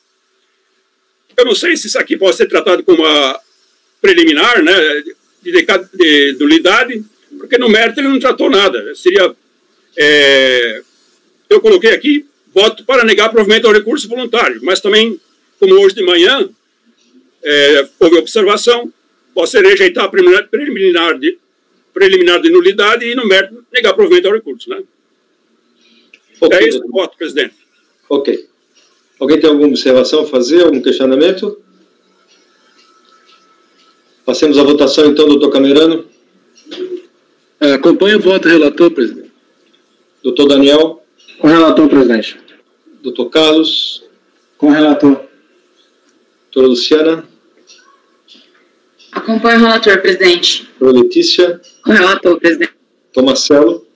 Speaker 7: Eu não sei se isso aqui pode ser tratado como uma preliminar, né, de nulidade, porque no mérito ele não tratou nada. Seria, eu coloquei aqui, voto para negar provimento ao recurso voluntário, mas também, como hoje de manhã, houve observação, pode ser rejeitar a preliminar de nulidade e, no mérito, negar provimento ao recurso, né? Okay. É isso que eu voto, presidente.
Speaker 1: Ok. Alguém tem alguma observação a fazer, algum questionamento? Passemos à votação, então, doutor Camerano.
Speaker 3: Acompanho o voto, relator, presidente.
Speaker 1: Doutor Daniel.
Speaker 5: Com relator, presidente.
Speaker 1: Doutor Carlos.
Speaker 8: Com relator.
Speaker 1: Doutora Luciana.
Speaker 9: Acompanho o relator, presidente.
Speaker 1: Doutora Letícia.
Speaker 9: Com relator, presidente.
Speaker 1: Doutor Marcelo.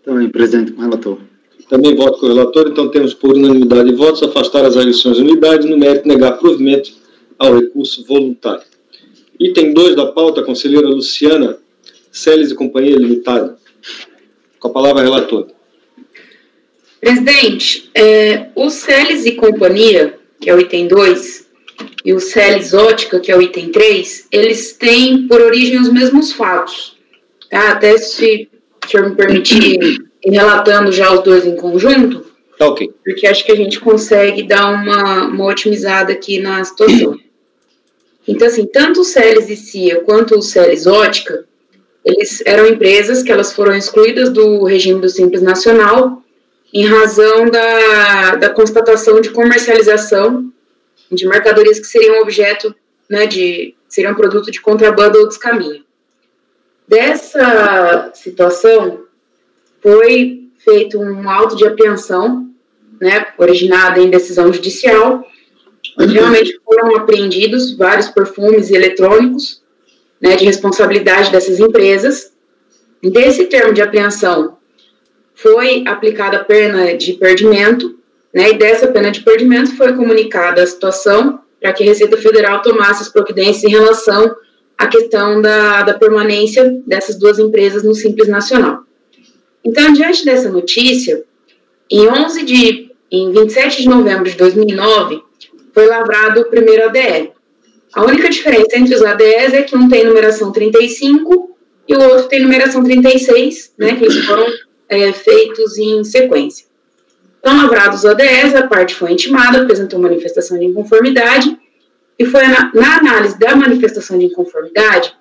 Speaker 6: Também, presidente, com relator.
Speaker 1: Também voto com o relator, então temos por unanimidade de votos afastar as agressões de nulidade, no mérito negar provimento ao recurso voluntário. Item 2 da pauta, conselheira Luciana, Celes e Companhia Limitada. Com a palavra, relator.
Speaker 9: Presidente, o Celes e Companhia, que é o item 2, e o Celes Ótica, que é o item 3, eles têm por origem os mesmos fatos. Tá? Até se o senhor me permitir ir relatando já os dois em conjunto,
Speaker 1: tá, ok.
Speaker 9: Porque acho que a gente consegue dar uma otimizada aqui na situação. Então, assim, tanto o Celes e CIA quanto o Celes Ótica, eles eram empresas que elas foram excluídas do regime do Simples Nacional em razão da constatação de comercialização de mercadorias que seriam objeto, né, seriam produto de contrabando ou descaminho. Dessa situação, foi feito um auto de apreensão, né, originado em decisão judicial, onde realmente foram apreendidos vários perfumes eletrônicos, né, de responsabilidade dessas empresas. Desse termo de apreensão, foi aplicada a pena de perdimento, né, e dessa pena de perdimento foi comunicada a situação para que a Receita Federal tomasse as providências em relação à questão da permanência dessas duas empresas no Simples Nacional. Então, diante dessa notícia, em 27 de novembro de 2009, foi lavrado o primeiro ADE. A única diferença entre os ADEs é que um tem numeração 35 e o outro tem numeração 36, né, que eles foram feitos em sequência. Então, lavrados os ADEs, a parte foi intimada, apresentou manifestação de inconformidade, e foi na análise da manifestação de inconformidade,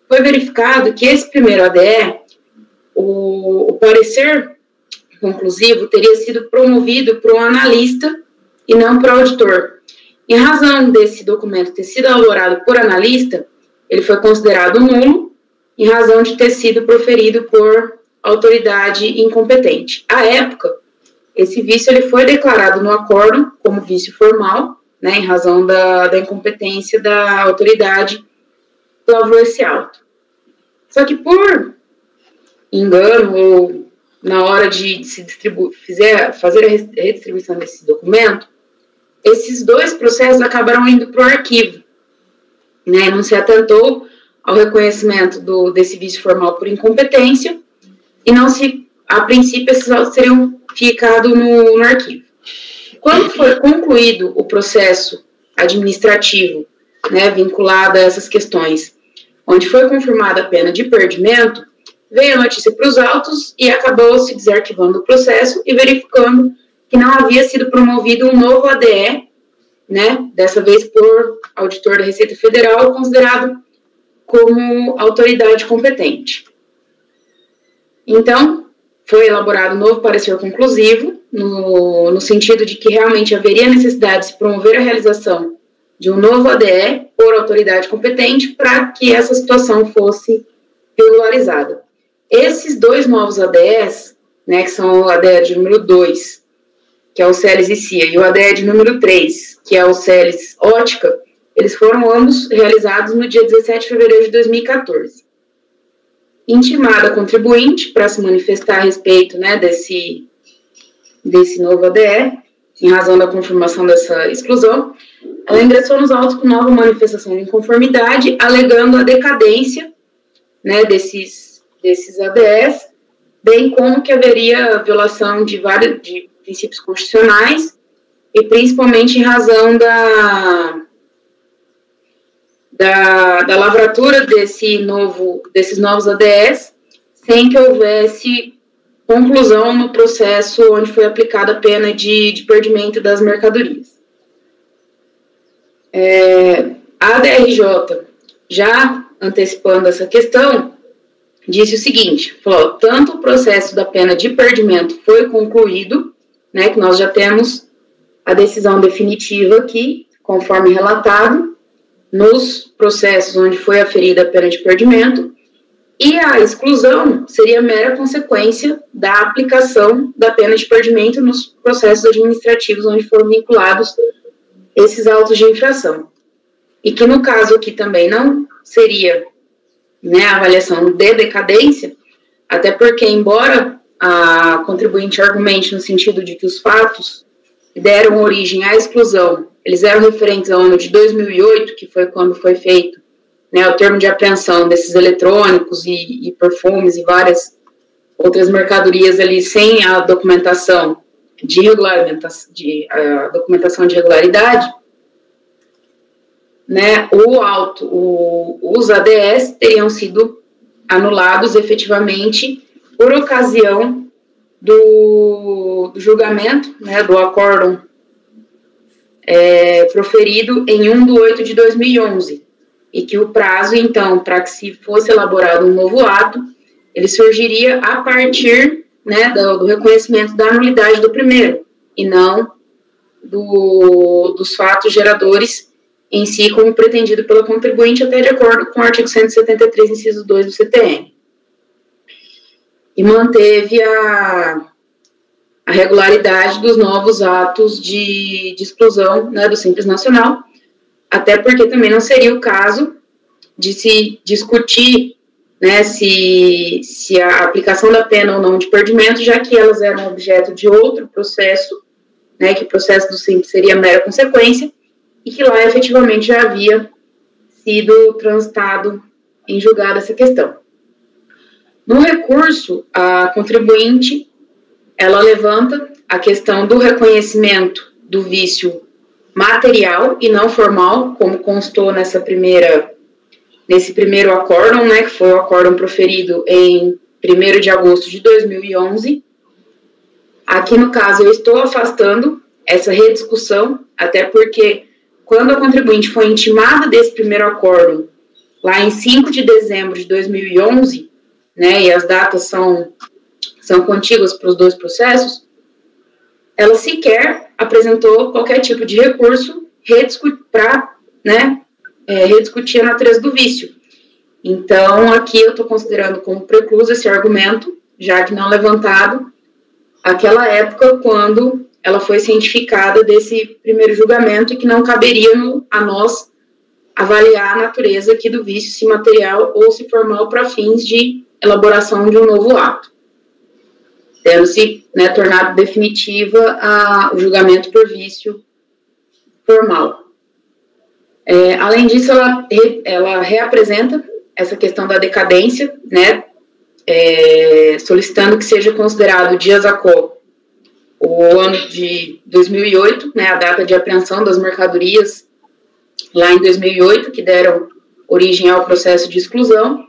Speaker 9: foi verificado que esse primeiro ADE, o parecer conclusivo teria sido promovido por um analista e não por auditor. Em razão desse documento ter sido elaborado por analista, ele foi considerado nulo, em razão de ter sido proferido por autoridade incompetente. À época, esse vício ele foi declarado no acórdão como vício formal, né, em razão da incompetência da autoridade que lavrou esse auto. Só que por engano ou na hora de se fazer a redistribuição desse documento, esses dois processos acabaram indo para o arquivo, né, não se atentou ao reconhecimento desse vício formal por incompetência e não se, a princípio, esses autos teriam ficado no arquivo. Quando foi concluído o processo administrativo, né, vinculado a essas questões, onde foi confirmada a pena de perdimento, veio a notícia para os autos e acabou se desarquivando o processo e verificando que não havia sido promovido um novo ADE, né, dessa vez por auditor da Receita Federal, considerado como autoridade competente. Então, foi elaborado um novo parecer conclusivo, no sentido de que realmente haveria necessidade de se promover a realização de um novo ADE por autoridade competente para que essa situação fosse regularizada. Esses dois novos ADEs, né, que são o ADE de número 2, que é o Celes e CIA, e o ADE de número 3, que é o Celes Ótica, eles foram ambos realizados no dia 17 de fevereiro de 2014. Intimada a contribuinte para se manifestar a respeito, né, desse novo ADE, em razão da confirmação dessa exclusão, ela ingressou nos autos com nova manifestação de inconformidade, alegando a decadência, né, desses ADEs, bem como que haveria violação de princípios constitucionais, e principalmente em razão da lavratura desses novos ADEs, sem que houvesse conclusão no processo onde foi aplicada a pena de perdimento das mercadorias. A ADRJ, já antecipando essa questão, disse o seguinte, falou, tanto o processo da pena de perdimento foi concluído, né, que nós já temos a decisão definitiva aqui, conforme relatado, nos processos onde foi aferida a pena de perdimento, e a exclusão seria mera consequência da aplicação da pena de perdimento nos processos administrativos onde foram vinculados esses autos de infração. E que no caso aqui também não seria, né, a avaliação de decadência, até porque, embora a contribuinte argumente no sentido de que os fatos que deram origem à exclusão, eles eram referentes ao ano de 2008, que foi quando foi feito, né, o termo de apreensão desses eletrônicos e perfumes e várias outras mercadorias ali sem a documentação de regularidade, né, os ADS teriam sido anulados efetivamente por ocasião do julgamento, né, do acórdão proferido em 1/8 de 2011, e que o prazo, então, para que se fosse elaborado um novo ato, ele surgiria a partir, né, do reconhecimento da nulidade do primeiro, e não dos fatos geradores em si, como pretendido pela contribuinte, até de acordo com o artigo 173, inciso 2 do CTN. E manteve a regularidade dos novos atos de exclusão, né, do Simples Nacional, até porque também não seria o caso de se discutir né, se a aplicação da pena ou não de perdimento, já que elas eram objeto de outro processo, né, que o processo do Simples seria mera consequência, e que lá efetivamente já havia sido transitado em julgado essa questão. No recurso, a contribuinte, ela levanta a questão do reconhecimento do vício material e não formal, como constou nesse primeiro acórdão, né, que foi o acórdão proferido em 1º de agosto de 2011. Aqui, no caso, eu estou afastando essa rediscussão, até porque quando a contribuinte foi intimada desse primeiro acórdão, lá em 5 de dezembro de 2011, né, e as datas são contíguas para os dois processos, ela sequer apresentou qualquer tipo de recurso para, né, rediscutir a natureza do vício. Então, aqui eu estou considerando como precluso esse argumento, já que não levantado aquela época quando ela foi cientificada desse primeiro julgamento e que não caberia a nós avaliar a natureza aqui do vício, se material ou se formal, para fins de elaboração de um novo ato, tendo-se, né, tornado definitiva o julgamento por vício formal. Além disso, ela reapresenta essa questão da decadência, né, solicitando que seja considerado o dias a quo o ano de 2008, né, a data de apreensão das mercadorias lá em 2008, que deram origem ao processo de exclusão.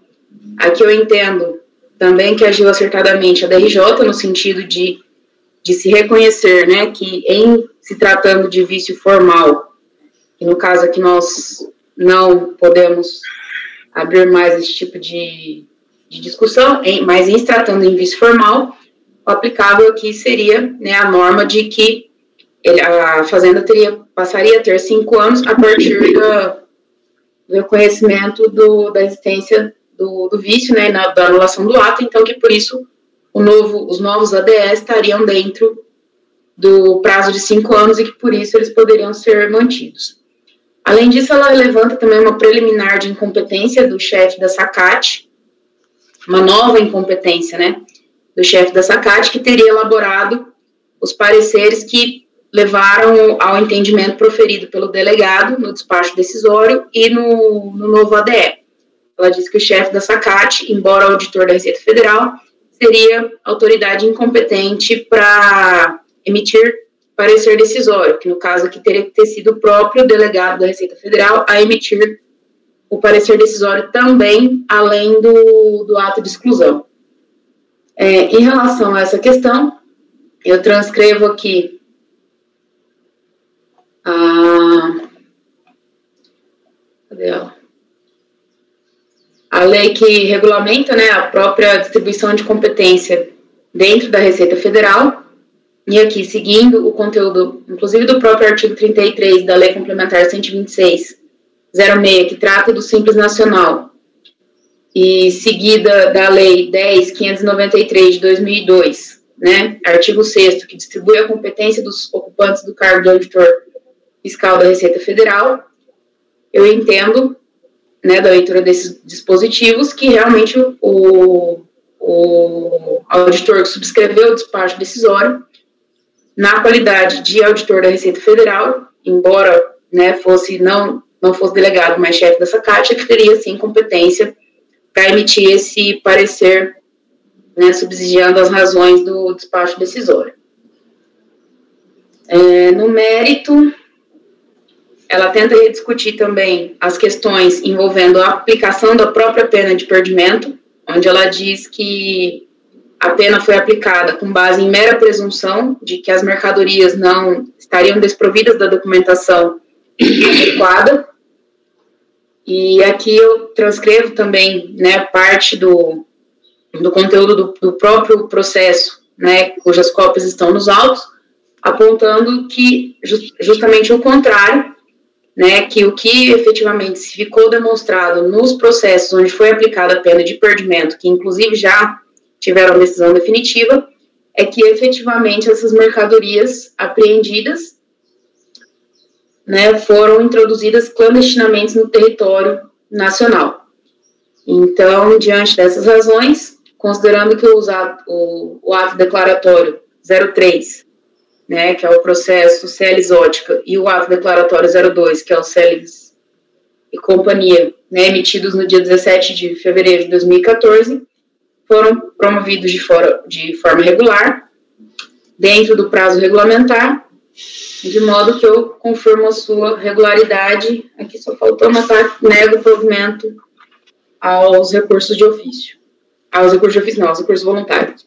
Speaker 9: Aqui eu entendo também que agiu acertadamente a DRJ, no sentido de se reconhecer, né, que em se tratando de vício formal, e no caso aqui nós não podemos abrir mais esse tipo de discussão, mas em se tratando em vício formal, o aplicável aqui seria, né, a norma de que a fazenda passaria a ter 5 anos a partir do reconhecimento da existência do vício, né, da anulação do ato, então que por isso os novos ADS estariam dentro do prazo de 5 anos e que por isso eles poderiam ser mantidos. Além disso, ela levanta também uma preliminar de incompetência do chefe da SACAT, uma nova incompetência, né, do chefe da SACAT, que teria elaborado os pareceres que levaram ao entendimento proferido pelo delegado no despacho decisório e no novo ADE. Ela diz que o chefe da SACAT, embora auditor da Receita Federal, seria autoridade incompetente para emitir parecer decisório, que no caso aqui teria que ter sido o próprio delegado da Receita Federal a emitir o parecer decisório também, além do ato de exclusão. Em relação a essa questão, eu transcrevo aqui a lei que regulamenta, né, a própria distribuição de competência dentro da Receita Federal, e aqui, seguindo o conteúdo, inclusive do próprio artigo 33 da Lei Complementar 126/06, que trata do Simples Nacional, e seguida da Lei 10.593 de 2002, né, artigo 6º, que distribui a competência dos ocupantes do cargo de auditor fiscal da Receita Federal, eu entendo, né, da leitura desses dispositivos, que realmente o auditor que subscreveu o despacho decisório, na qualidade de auditor da Receita Federal, embora, né, não fosse delegado, mas chefe dessa caixa, que teria, sim, competência para emitir esse parecer, né, subsidiando as razões do despacho decisório. No mérito, ela tenta rediscutir também as questões envolvendo a aplicação da própria pena de perdimento, onde ela diz que a pena foi aplicada com base em mera presunção de que as mercadorias não estariam desprovidas da documentação adequada. E aqui eu transcrevo também, né, parte do conteúdo do próprio processo, né, cujas cópias estão nos autos, apontando que justamente o contrário, né, que o que efetivamente se ficou demonstrado nos processos onde foi aplicada a pena de perdimento, que inclusive já tiveram decisão definitiva, é que efetivamente essas mercadorias apreendidas, né, foram introduzidas clandestinamente no território nacional. Então, diante dessas razões, considerando que o ato declaratório 03, né, que é o processo Celes Ótica, e o ato declaratório 02, que é o Celes e Companhia, né, emitidos no dia 17 de fevereiro de 2014, foram promovidos de forma regular, dentro do prazo regulamentar, de modo que eu confirmo a sua regularidade. Aqui só faltou matar, nego o provimento aos recursos de ofício. Aos recursos de ofício não, aos recursos voluntários.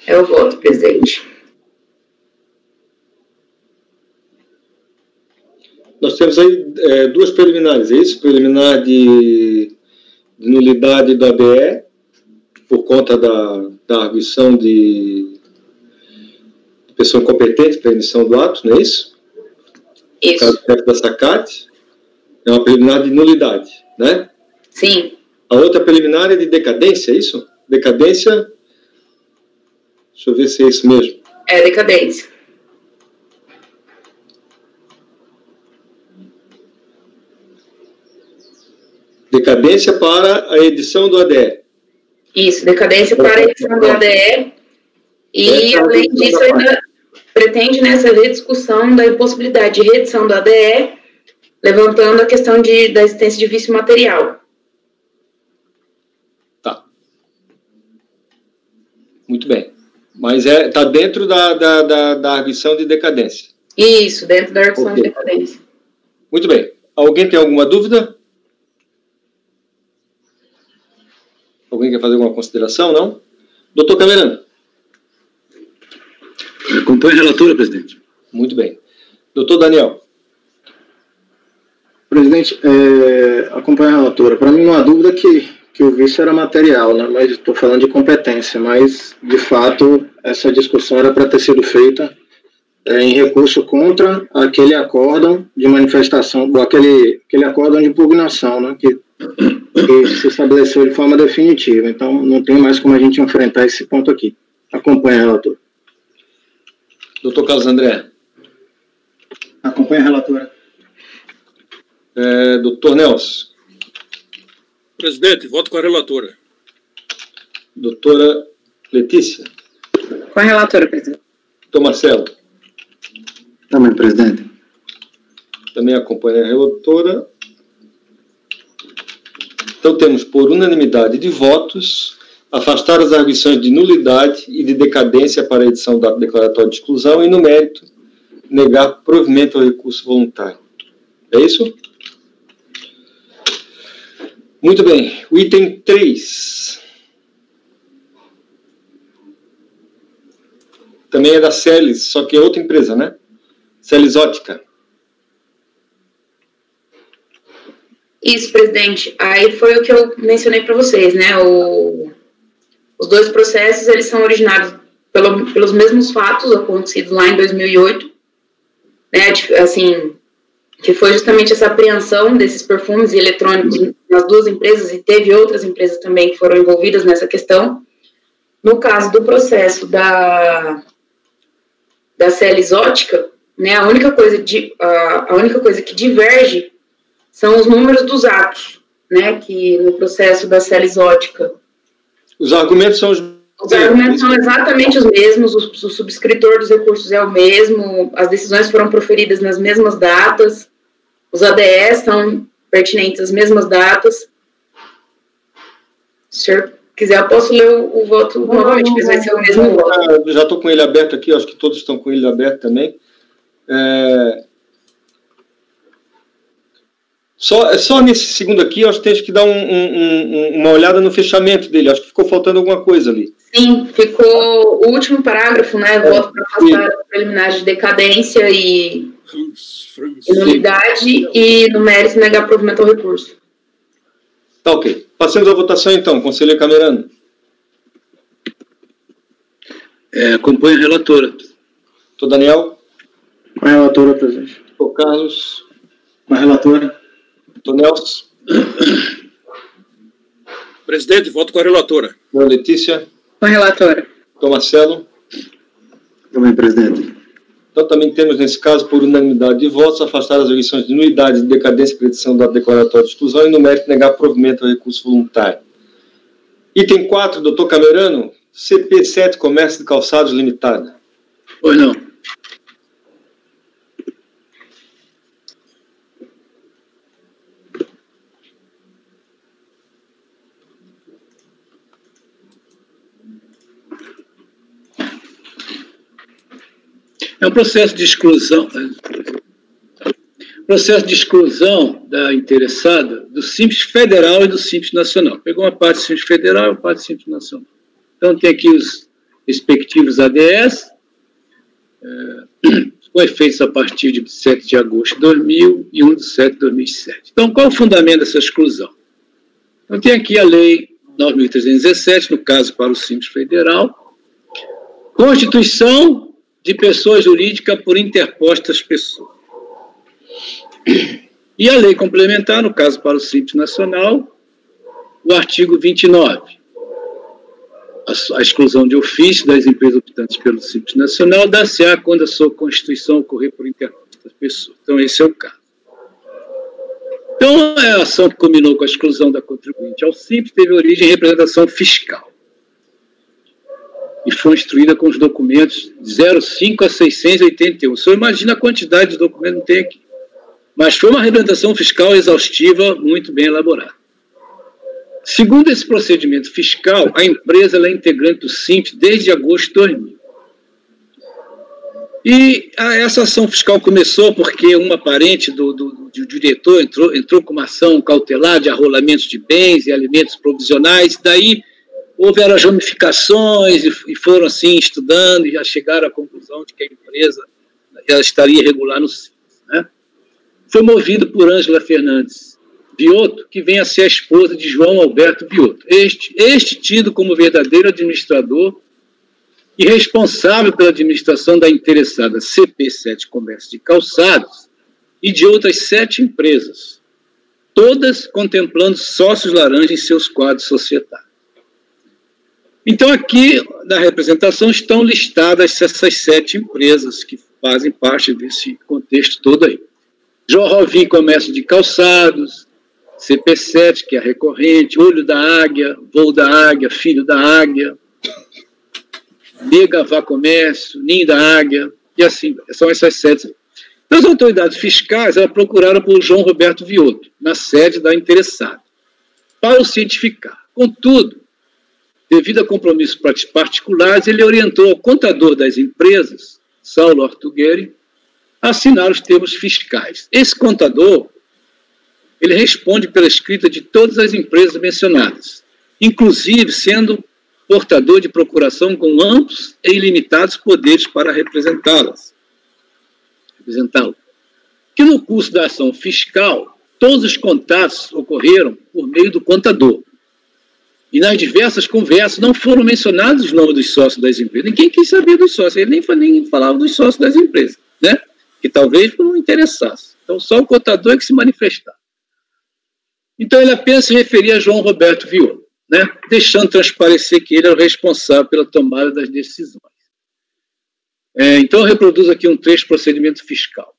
Speaker 9: Eu voto, presidente.
Speaker 1: Nós temos aí duas preliminares, é isso? Preliminar de nulidade do ADE, por conta da arguição de pessoa incompetente para emissão do ato, não é isso?
Speaker 9: Isso.
Speaker 1: No caso da SACAT, é uma preliminar de nulidade, né?
Speaker 9: Sim.
Speaker 1: A outra preliminar é de decadência, é isso? Decadência... Deixa eu ver se é isso mesmo.
Speaker 9: É decadência.
Speaker 1: Decadência para a edição do ADE.
Speaker 9: Isso, decadência para a edição do ADE. E, além disso, ainda pretende nessa rediscussão da impossibilidade de reedição do ADE, levantando a questão da existência de vício material.
Speaker 1: Tá. Muito bem. Mas está dentro da arguição de decadência.
Speaker 9: Isso, dentro da arguição de decadência.
Speaker 1: Muito bem. Alguém tem alguma dúvida? Alguém quer fazer alguma consideração? Não? Doutor Camerano.
Speaker 3: Acompanho a relatora, presidente.
Speaker 1: Muito bem. Doutor Daniel.
Speaker 5: Presidente, acompanho a relatora. Para mim não há dúvida que o vício era material, né? Mas estou falando de competência, mas, de fato, essa discussão era para ter sido feita em recurso contra aquele acórdão de manifestação, aquele acórdão de impugnação, né? Que se estabeleceu de forma definitiva. Então, não tem mais como a gente enfrentar esse ponto aqui. Acompanha a relatora.
Speaker 1: Doutor Carlos André.
Speaker 8: Acompanha a relatora.
Speaker 1: Doutor Nelson.
Speaker 7: Presidente, voto com a relatora.
Speaker 1: Doutora Letícia.
Speaker 4: Com a relatora, presidente.
Speaker 1: Doutor Marcelo.
Speaker 6: Também, presidente.
Speaker 1: Também acompanha a relatora. Então, temos, por unanimidade de votos, afastar as arguições de nulidade e de decadência para a edição do ato declaratório de exclusão e, no mérito, negar provimento ao recurso voluntário. É isso? Muito bem. O item 3. Também é da Celes, só que é outra empresa, né? Celes Ótica.
Speaker 9: Isso, presidente. Aí foi o que eu mencionei para vocês, né? Os dois processos, eles são originados pelos mesmos fatos acontecidos lá em 2008, né? Assim, que foi justamente essa apreensão desses perfumes eletrônicos nas duas empresas, e teve outras empresas também que foram envolvidas nessa questão. No caso do processo da Celes Ótica, né, a única coisa que diverge são os números dos atos, né, que no processo da Celes Ótica...
Speaker 1: Os argumentos são
Speaker 9: Os argumentos são exatamente os mesmos, o subscritor dos recursos é o mesmo, as decisões foram proferidas nas mesmas datas, os ADS são pertinentes às mesmas datas. Se o senhor quiser, eu posso ler o voto novamente, mas vai ser o mesmo voto.
Speaker 1: Já estou com ele aberto aqui, acho que todos estão com ele aberto também. Só nesse segundo aqui, acho que tem que dar uma olhada no fechamento dele. Acho que ficou faltando alguma coisa ali.
Speaker 9: Sim, ficou o último parágrafo, né? Voto para afastar a preliminar de decadência e nulidade e, no mérito, negar provimento ao recurso.
Speaker 1: Tá, ok. Passemos à votação, então. Conselheiro Camerano.
Speaker 3: Acompanho a relatora.
Speaker 1: Doutor Daniel.
Speaker 5: Com a relatora, presidente.
Speaker 1: Doutor Carlos.
Speaker 8: Com a relatora.
Speaker 1: Doutor Nelson.
Speaker 7: Presidente, voto com a relatora.
Speaker 1: Doutora Letícia.
Speaker 4: Com a relatora.
Speaker 1: Doutor Marcelo.
Speaker 6: Também, presidente.
Speaker 1: Então, também temos, nesse caso, por unanimidade de votos, afastar as eleições de nulidade, de decadência e predição da declaratória de exclusão e, no mérito, negar provimento ao recurso voluntário. Item 4, doutor Camerano, CP7, Comércio de Calçados Limitada.
Speaker 3: Pois não. É um processo de exclusão. Processo de exclusão da interessada do Simples Federal e do Simples Nacional. Pegou uma parte do Simples Federal e uma parte do Simples Nacional. Então, tem aqui os respectivos ADS, com efeitos a partir de 7 de agosto de 2000 e 1 de 7 de 2007. Então, qual é o fundamento dessa exclusão? Então, tem aqui a Lei 9.317, no caso para o Simples Federal, Constituição de pessoa jurídica por interpostas pessoas. E a lei complementar, no caso para o Simples Nacional, o artigo 29. A exclusão de ofício das empresas optantes pelo Simples Nacional dar-se-á quando a sua constituição ocorrer por interpostas pessoas. Então, esse é o caso. Então, a ação que culminou com a exclusão da contribuinte ao Simples teve origem em representação fiscal e foi instruída com os documentos 05 a 681. O senhor imagina a quantidade de documentos que não tem aqui. Mas foi uma representação fiscal exaustiva, muito bem elaborada. Segundo esse procedimento fiscal, a empresa é integrante do Simples desde agosto de 2000. E essa ação fiscal começou porque uma parente do diretor entrou com uma ação cautelar de arrolamentos de bens e alimentos provisionais, daí houveram as ramificações e foram assim estudando e já chegaram à conclusão de que a empresa ela estaria irregular no Simples, né? Foi movido por Ângela Fernandes Viotto, que vem a ser a esposa de João Alberto Viotto. Este tido como verdadeiro administrador e responsável pela administração da interessada CP7 Comércio de Calçados e de outras 7 empresas, todas contemplando sócios laranja em seus quadros societários. Então, aqui na representação estão listadas essas 7 empresas que fazem parte desse contexto todo aí. Jorrovi Comércio de Calçados, CP7, que é a recorrente, Olho da Águia, Voo da Águia, Filho da Águia, Megavá Comércio, Ninho da Águia, e assim, são essas 7. Então, as autoridades fiscais procuraram por João Roberto Viotto, na sede da interessada, para o cientificar. Contudo, devido a compromissos particulares, ele orientou ao contador das empresas, Saulo Artugueri, a assinar os termos fiscais. Esse contador, ele responde pela escrita de todas as empresas mencionadas, inclusive sendo portador de procuração com amplos e ilimitados poderes para representá-lo. Que no curso da ação fiscal, todos os contatos ocorreram por meio do contador. E nas diversas conversas não foram mencionados os nomes dos sócios das empresas. Ninguém quis saber dos sócios, ele nem falava dos sócios das empresas, né? Que talvez não interessasse. Então, só o contador é que se manifestava. Então, ele apenas se referia a João Roberto Viotto, né? Deixando transparecer que ele era o responsável pela tomada das decisões. Então, eu reproduzo aqui um trecho do procedimento fiscal.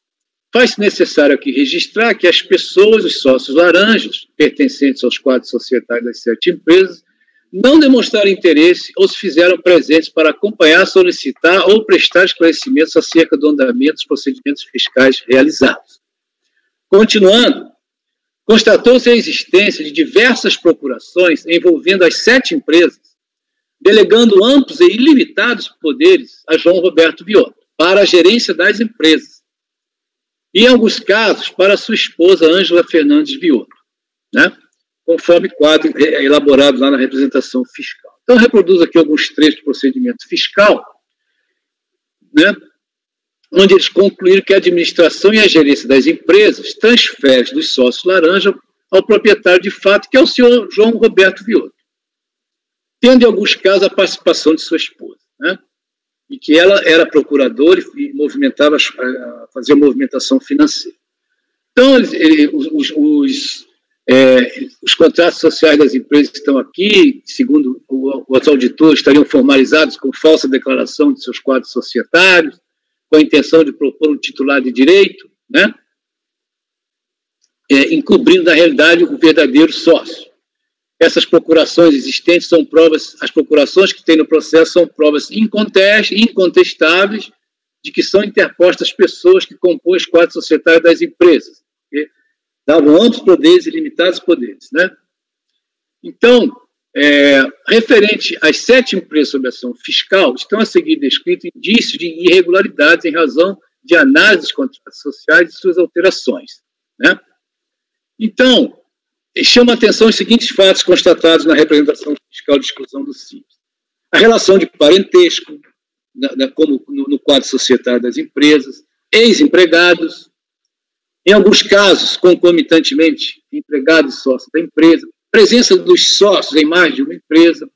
Speaker 3: Faz-se necessário aqui registrar que as pessoas, os sócios laranjas, pertencentes aos quadros societários das 7 empresas, não demonstraram interesse ou se fizeram presentes para acompanhar, solicitar ou prestar esclarecimentos acerca do andamento dos procedimentos fiscais realizados. Continuando, constatou-se a existência de diversas procurações envolvendo as 7 empresas, delegando amplos e ilimitados poderes a João Roberto Viotto para a gerência das empresas, e, em alguns casos, para sua esposa Ângela Fernandes Viotto, né? Conforme quadro elaborado lá na representação fiscal. Então, eu reproduzo aqui alguns trechos do procedimento fiscal, né? Onde eles concluíram que a administração e a gerência das empresas transfere dos sócios laranja ao proprietário de fato, que é o senhor João Roberto Viotto, tendo, em alguns casos, a participação de sua esposa, né? E que ela era procuradora e fazia movimentação financeira. Então, os contratos sociais das empresas que estão aqui, segundo os auditores, estariam formalizados com falsa declaração de seus quadros societários, com a intenção de propor um titular de direito, né? Encobrindo, na realidade, o verdadeiro sócio. Essas procurações existentes são provas, as procurações que tem no processo são provas incontestáveis de que são interpostas pessoas que compõem os quadros societários das empresas, que davam amplos poderes e limitados poderes, né? Então, referente às 7 empresas sob ação fiscal, estão a seguir descritos indícios de irregularidades em razão de análise dos contratos sociais e suas alterações, né? Então, chama a atenção os seguintes fatos constatados na representação fiscal de exclusão do Simples. A relação de parentesco, como no quadro societário das empresas, ex-empregados, em alguns casos, concomitantemente, empregados e sócios da empresa, presença dos sócios em mais de uma empresa,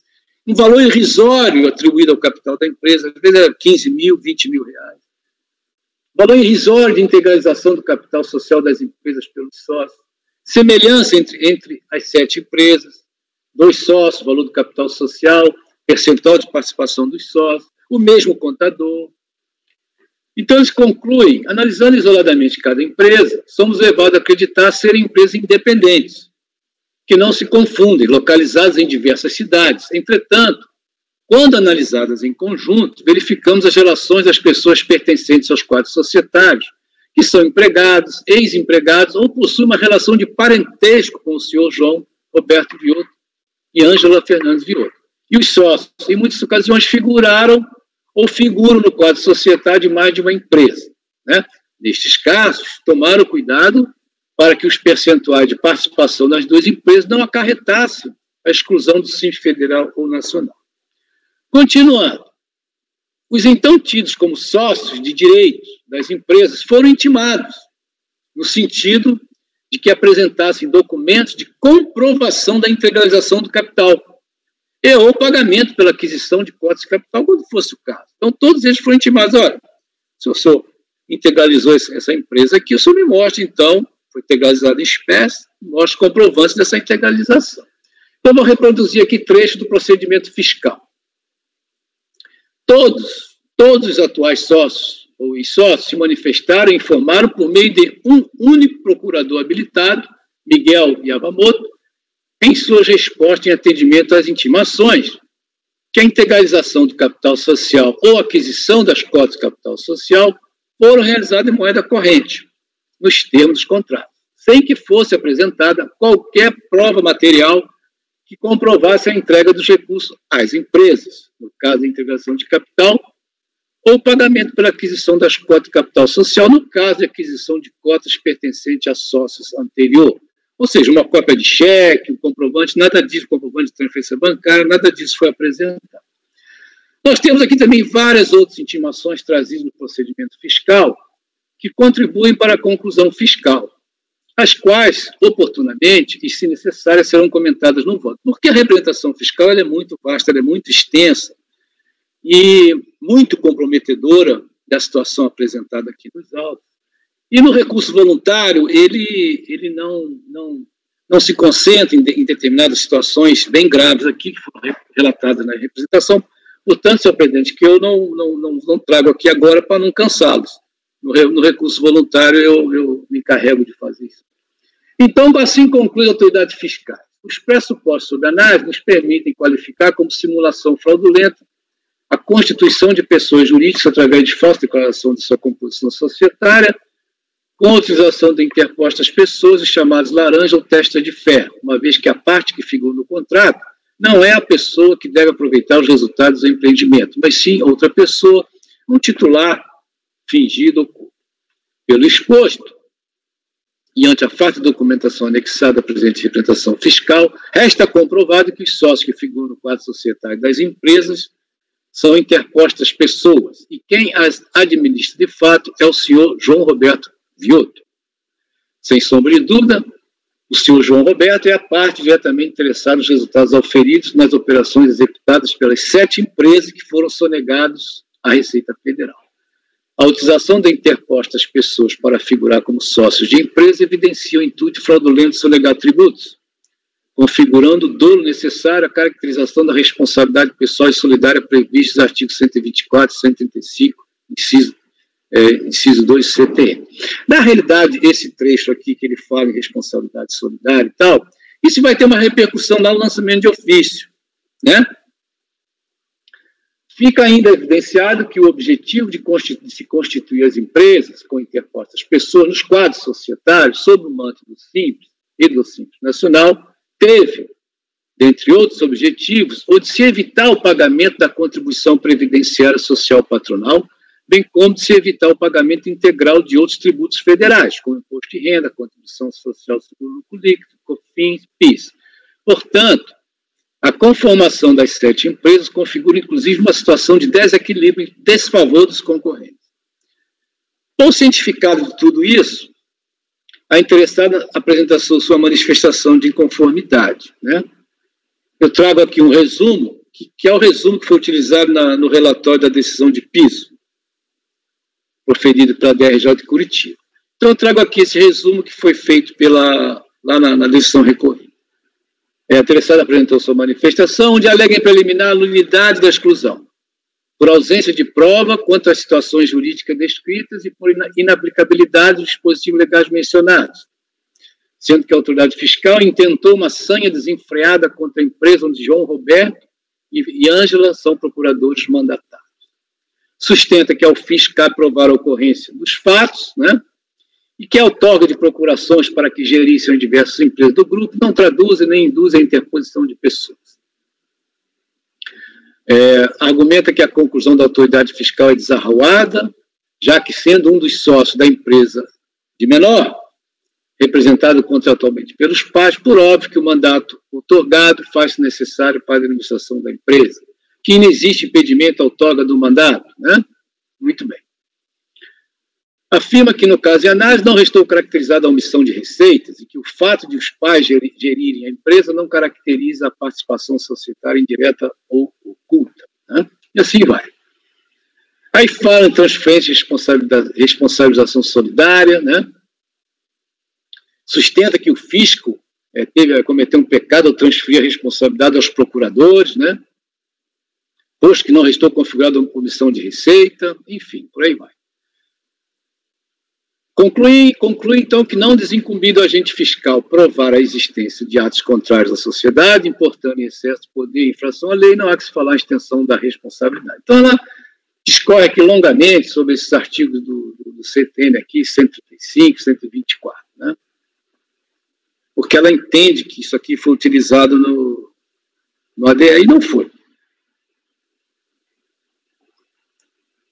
Speaker 3: um valor irrisório atribuído ao capital da empresa, às vezes era 15 mil, 20 mil reais. Valor irrisório de integralização do capital social das empresas pelos sócios, semelhança entre as 7 empresas, 2 sócios, valor do capital social, percentual de participação dos sócios, o mesmo contador. Então, eles concluem, analisando isoladamente cada empresa, somos levados a acreditar serem empresas independentes, que não se confundem, localizadas em diversas cidades. Entretanto, quando analisadas em conjunto, verificamos as relações das pessoas pertencentes aos quadros societários, que são empregados, ex-empregados, ou possuem uma relação de parentesco com o senhor João Roberto Vioto e Ângela Fernandes Vioto. E os sócios, em muitas ocasiões, figuraram ou figuram no quadro societário de mais de uma empresa, né? Nestes casos, tomaram cuidado para que os percentuais de participação das 2 empresas não acarretassem a exclusão do Simples federal ou nacional. Continuando, os então tidos como sócios de direito das empresas foram intimados, no sentido de que apresentassem documentos de comprovação da integralização do capital e ou pagamento pela aquisição de cotas de capital, quando fosse o caso. Então, todos eles foram intimados. Olha, se o senhor integralizou essa empresa aqui, o senhor me mostra, então, foi integralizado em espécie, mostra comprovantes dessa integralização. Então, vou reproduzir aqui trecho do procedimento fiscal. Todos os atuais sócios ou ex-sócios se manifestaram e informaram por meio de um único procurador habilitado, Miguel Yamamoto, em suas respostas em atendimento às intimações, que a integralização do capital social ou aquisição das cotas de capital social foram realizadas em moeda corrente, nos termos dos contratos, sem que fosse apresentada qualquer prova material que comprovasse a entrega dos recursos às empresas, no caso da integração de capital, ou pagamento pela aquisição das cotas de capital social, no caso de aquisição de cotas pertencentes a sócios anterior. Ou seja, uma cópia de cheque, um comprovante, nada disso, comprovante de transferência bancária, nada disso foi apresentado. Nós temos aqui também várias outras intimações trazidas no procedimento fiscal que contribuem para a conclusão fiscal, as quais, oportunamente e, se necessárias, serão comentadas no voto. Porque a representação fiscal ela é muito vasta, ela é muito extensa e muito comprometedora da situação apresentada aqui nos autos. E no recurso voluntário, ele não se concentra em determinadas situações bem graves aqui, que foram relatadas na representação. Portanto, senhor presidente, que eu não trago aqui agora para não cansá-los. No recurso voluntário, eu me encarrego de fazer isso. Então, assim conclui a autoridade fiscal. Os pressupostos sobre análise nos permitem qualificar como simulação fraudulenta a constituição de pessoas jurídicas através de falsa declaração de sua composição societária, com a utilização de interpostas pessoas, os chamados laranja ou testa de ferro, uma vez que a parte que figura no contrato não é a pessoa que deve aproveitar os resultados do empreendimento, mas sim outra pessoa, um titular fingido ou oculto. Pelo exposto, e ante a farta documentação anexada à presente representação fiscal, resta comprovado que os sócios que figuram no quadro societário das empresas são interpostas pessoas, e quem as administra de fato é o senhor João Roberto Vioto. Sem sombra de dúvida, o senhor João Roberto é a parte diretamente interessada nos resultados auferidos nas operações executadas pelas 7 empresas que foram sonegados à Receita Federal. A utilização de interpostas pessoas para figurar como sócios de empresa evidencia o intuito fraudulento de sonegar tributos, configurando o dolo necessário à caracterização da responsabilidade pessoal e solidária prevista nos artigos 124 e 135, inciso inciso 2 do CTN. Na realidade, esse trecho aqui que ele fala em responsabilidade solidária e tal, isso vai ter uma repercussão lá no lançamento de ofício, né? Fica ainda evidenciado que o objetivo de se constituir as empresas com interpostas pessoas nos quadros societários, sob o manto do Simples e do Simples Nacional, teve, dentre outros objetivos, o de se evitar o pagamento da contribuição previdenciária social patronal, bem como de se evitar o pagamento integral de outros tributos federais, como imposto de renda, contribuição social sobre o lucro líquido, COFINS, PIS. Portanto, a conformação das 7 empresas configura, inclusive, uma situação de desequilíbrio em desfavor dos concorrentes. Com o cientificado de tudo isso, a interessada apresenta sua manifestação de inconformidade, né? Eu trago aqui um resumo, que é o resumo que foi utilizado no relatório da decisão de piso, proferido pela DRJ de Curitiba. Então, eu trago aqui esse resumo que foi feito lá na decisão recorrida. A interessada apresentou sua manifestação, onde alega em preliminar a nulidade da exclusão, por ausência de prova quanto às situações jurídicas descritas e por inaplicabilidade dos dispositivos legais mencionados, sendo que a autoridade fiscal intentou uma sanha desenfreada contra a empresa onde João Roberto e Ângela são procuradores mandatários. Sustenta que ao fiscal provar a ocorrência dos fatos, né, e que a outorga de procurações para que gerissem diversas empresas do grupo não traduzem nem induzem a interposição de pessoas. Argumenta que a conclusão da autoridade fiscal é desarruada, já que, sendo um dos sócios da empresa de menor, representado contratualmente pelos pais, por óbvio que o mandato outorgado faz-se necessário para a administração da empresa, que não existe impedimento à outorga do mandato, né? Muito bem. Afirma que, no caso de análise, não restou caracterizada a omissão de receitas e que o fato de os pais gerirem a empresa não caracteriza a participação societária indireta ou oculta, né? E assim vai. Aí fala em transferência de responsabilização solidária, né? Sustenta que o fisco cometeu um pecado ao transferir a responsabilidade aos procuradores, né? Posto que não restou configurada uma omissão de receita, enfim, por aí vai. Conclui, então, que não desincumbido o agente fiscal provar a existência de atos contrários à sociedade, importando em excesso de poder e infração à lei, não há que se falar em extensão da responsabilidade. Então, ela discorre aqui longamente sobre esses artigos do CTN aqui, 135, 124, né? Porque ela entende que isso aqui foi utilizado no ADE e não foi.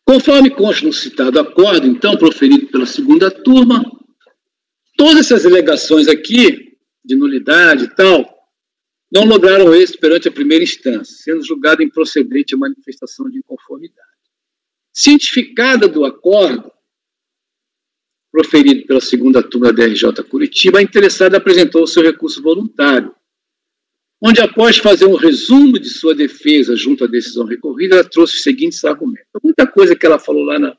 Speaker 3: Conforme consta no citado acordo, então, proferido pela segunda turma, todas essas alegações aqui, de nulidade e tal, não lograram êxito perante a primeira instância, sendo julgada improcedente a manifestação de inconformidade. Cientificada do acordo, proferido pela segunda turma da DRJ Curitiba, a interessada apresentou o seu recurso voluntário, onde, após fazer um resumo de sua defesa junto à decisão recorrida, ela trouxe os seguintes argumentos. Muita coisa que ela falou lá na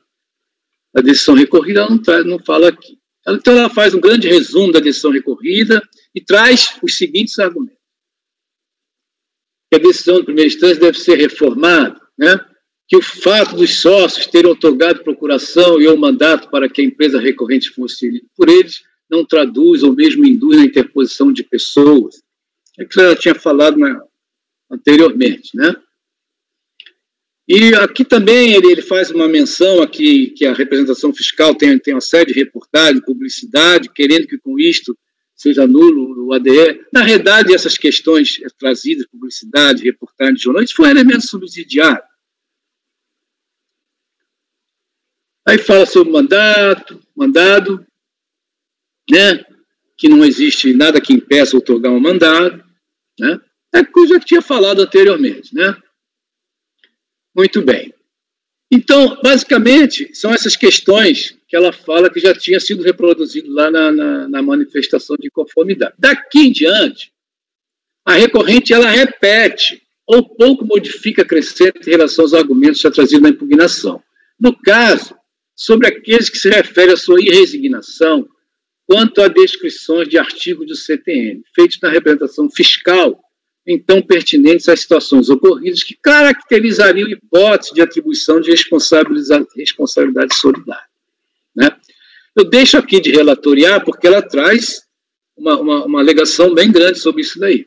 Speaker 3: decisão recorrida, ela não fala aqui. Então, ela faz um grande resumo da decisão recorrida e traz os seguintes argumentos. Que a decisão de primeira instância deve ser reformada, né? Que o fato dos sócios terem otorgado procuração e ou mandato para que a empresa recorrente fosse por eles não traduz ou mesmo induz na interposição de pessoas. É que ela tinha falado anteriormente, né? E aqui também ele faz uma menção aqui que a representação fiscal tem uma série de reportagens, publicidade, querendo que com isto seja nulo o ADE. Na realidade, essas questões trazidas, publicidade, reportagem de jornal, isso foi um elemento subsidiário. Aí fala sobre mandado, né? Que não existe nada que impeça outorgar um mandado, né? É coisa que tinha falado anteriormente, né? Muito bem. Então, basicamente, são essas questões que ela fala que já tinha sido reproduzido lá na manifestação de conformidade. Daqui em diante, a recorrente, ela repete ou pouco modifica crescente em relação aos argumentos já trazidos na impugnação. No caso, sobre aqueles que se referem à sua irresignação quanto a descrições de artigos do CTN, feitos na representação fiscal, então pertinentes às situações ocorridas que caracterizariam hipótese de atribuição de responsabilidade solidária. né? Eu deixo aqui de relatoriar porque ela traz uma alegação bem grande sobre isso daí.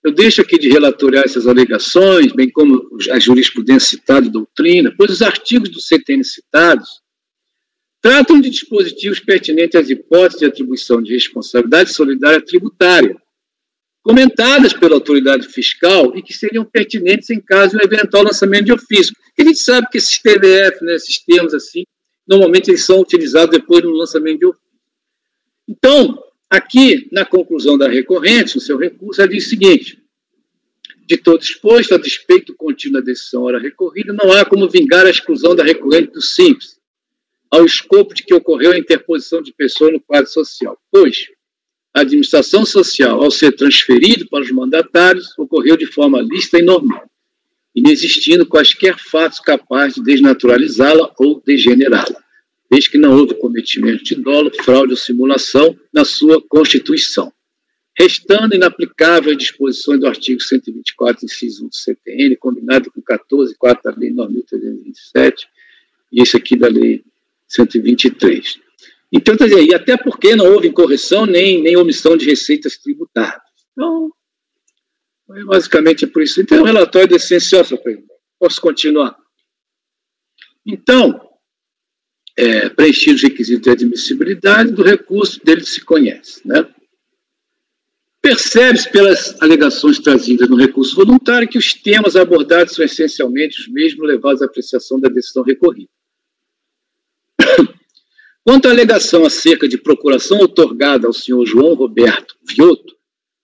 Speaker 3: Eu deixo aqui de relatoriar essas alegações, bem como a jurisprudência citada, doutrina, pois os artigos do CTN citados tratam de dispositivos pertinentes às hipóteses de atribuição de responsabilidade solidária tributária, comentadas pela autoridade fiscal e que seriam pertinentes em caso de um eventual lançamento de ofício. Porque a gente sabe que esses TDF, né, esses termos assim, normalmente eles são utilizados depois do lançamento de ofício. Então, aqui, na conclusão da recorrente, no seu recurso, ela diz o seguinte: de todo exposto, a despeito contínuo da decisão ora recorrida, não há como vingar a exclusão da recorrente do simples, ao escopo de que ocorreu a interposição de pessoa no quadro social, pois a administração social, ao ser transferido para os mandatários, ocorreu de forma lícita e normal, inexistindo quaisquer fatos capazes de desnaturalizá-la ou degenerá-la, desde que não houve cometimento de dolo, fraude ou simulação na sua constituição, restando inaplicável as disposições do artigo 124, inciso 1 do CTN, combinado com 14.4 da Lei 9.327, e esse aqui da Lei 123. Então, quer dizer, e até porque não houve incorreção nem omissão de receitas tributárias. Então, basicamente é por isso. Então, o relatório é essencial, senhor presidente. Posso continuar? Então, preenchidos os requisitos de admissibilidade do recurso, dele se conhece, né? Percebe-se pelas alegações trazidas no recurso voluntário que os temas abordados são essencialmente os mesmos levados à apreciação da decisão recorrida. Quanto à alegação acerca de procuração outorgada ao senhor João Roberto Vioto,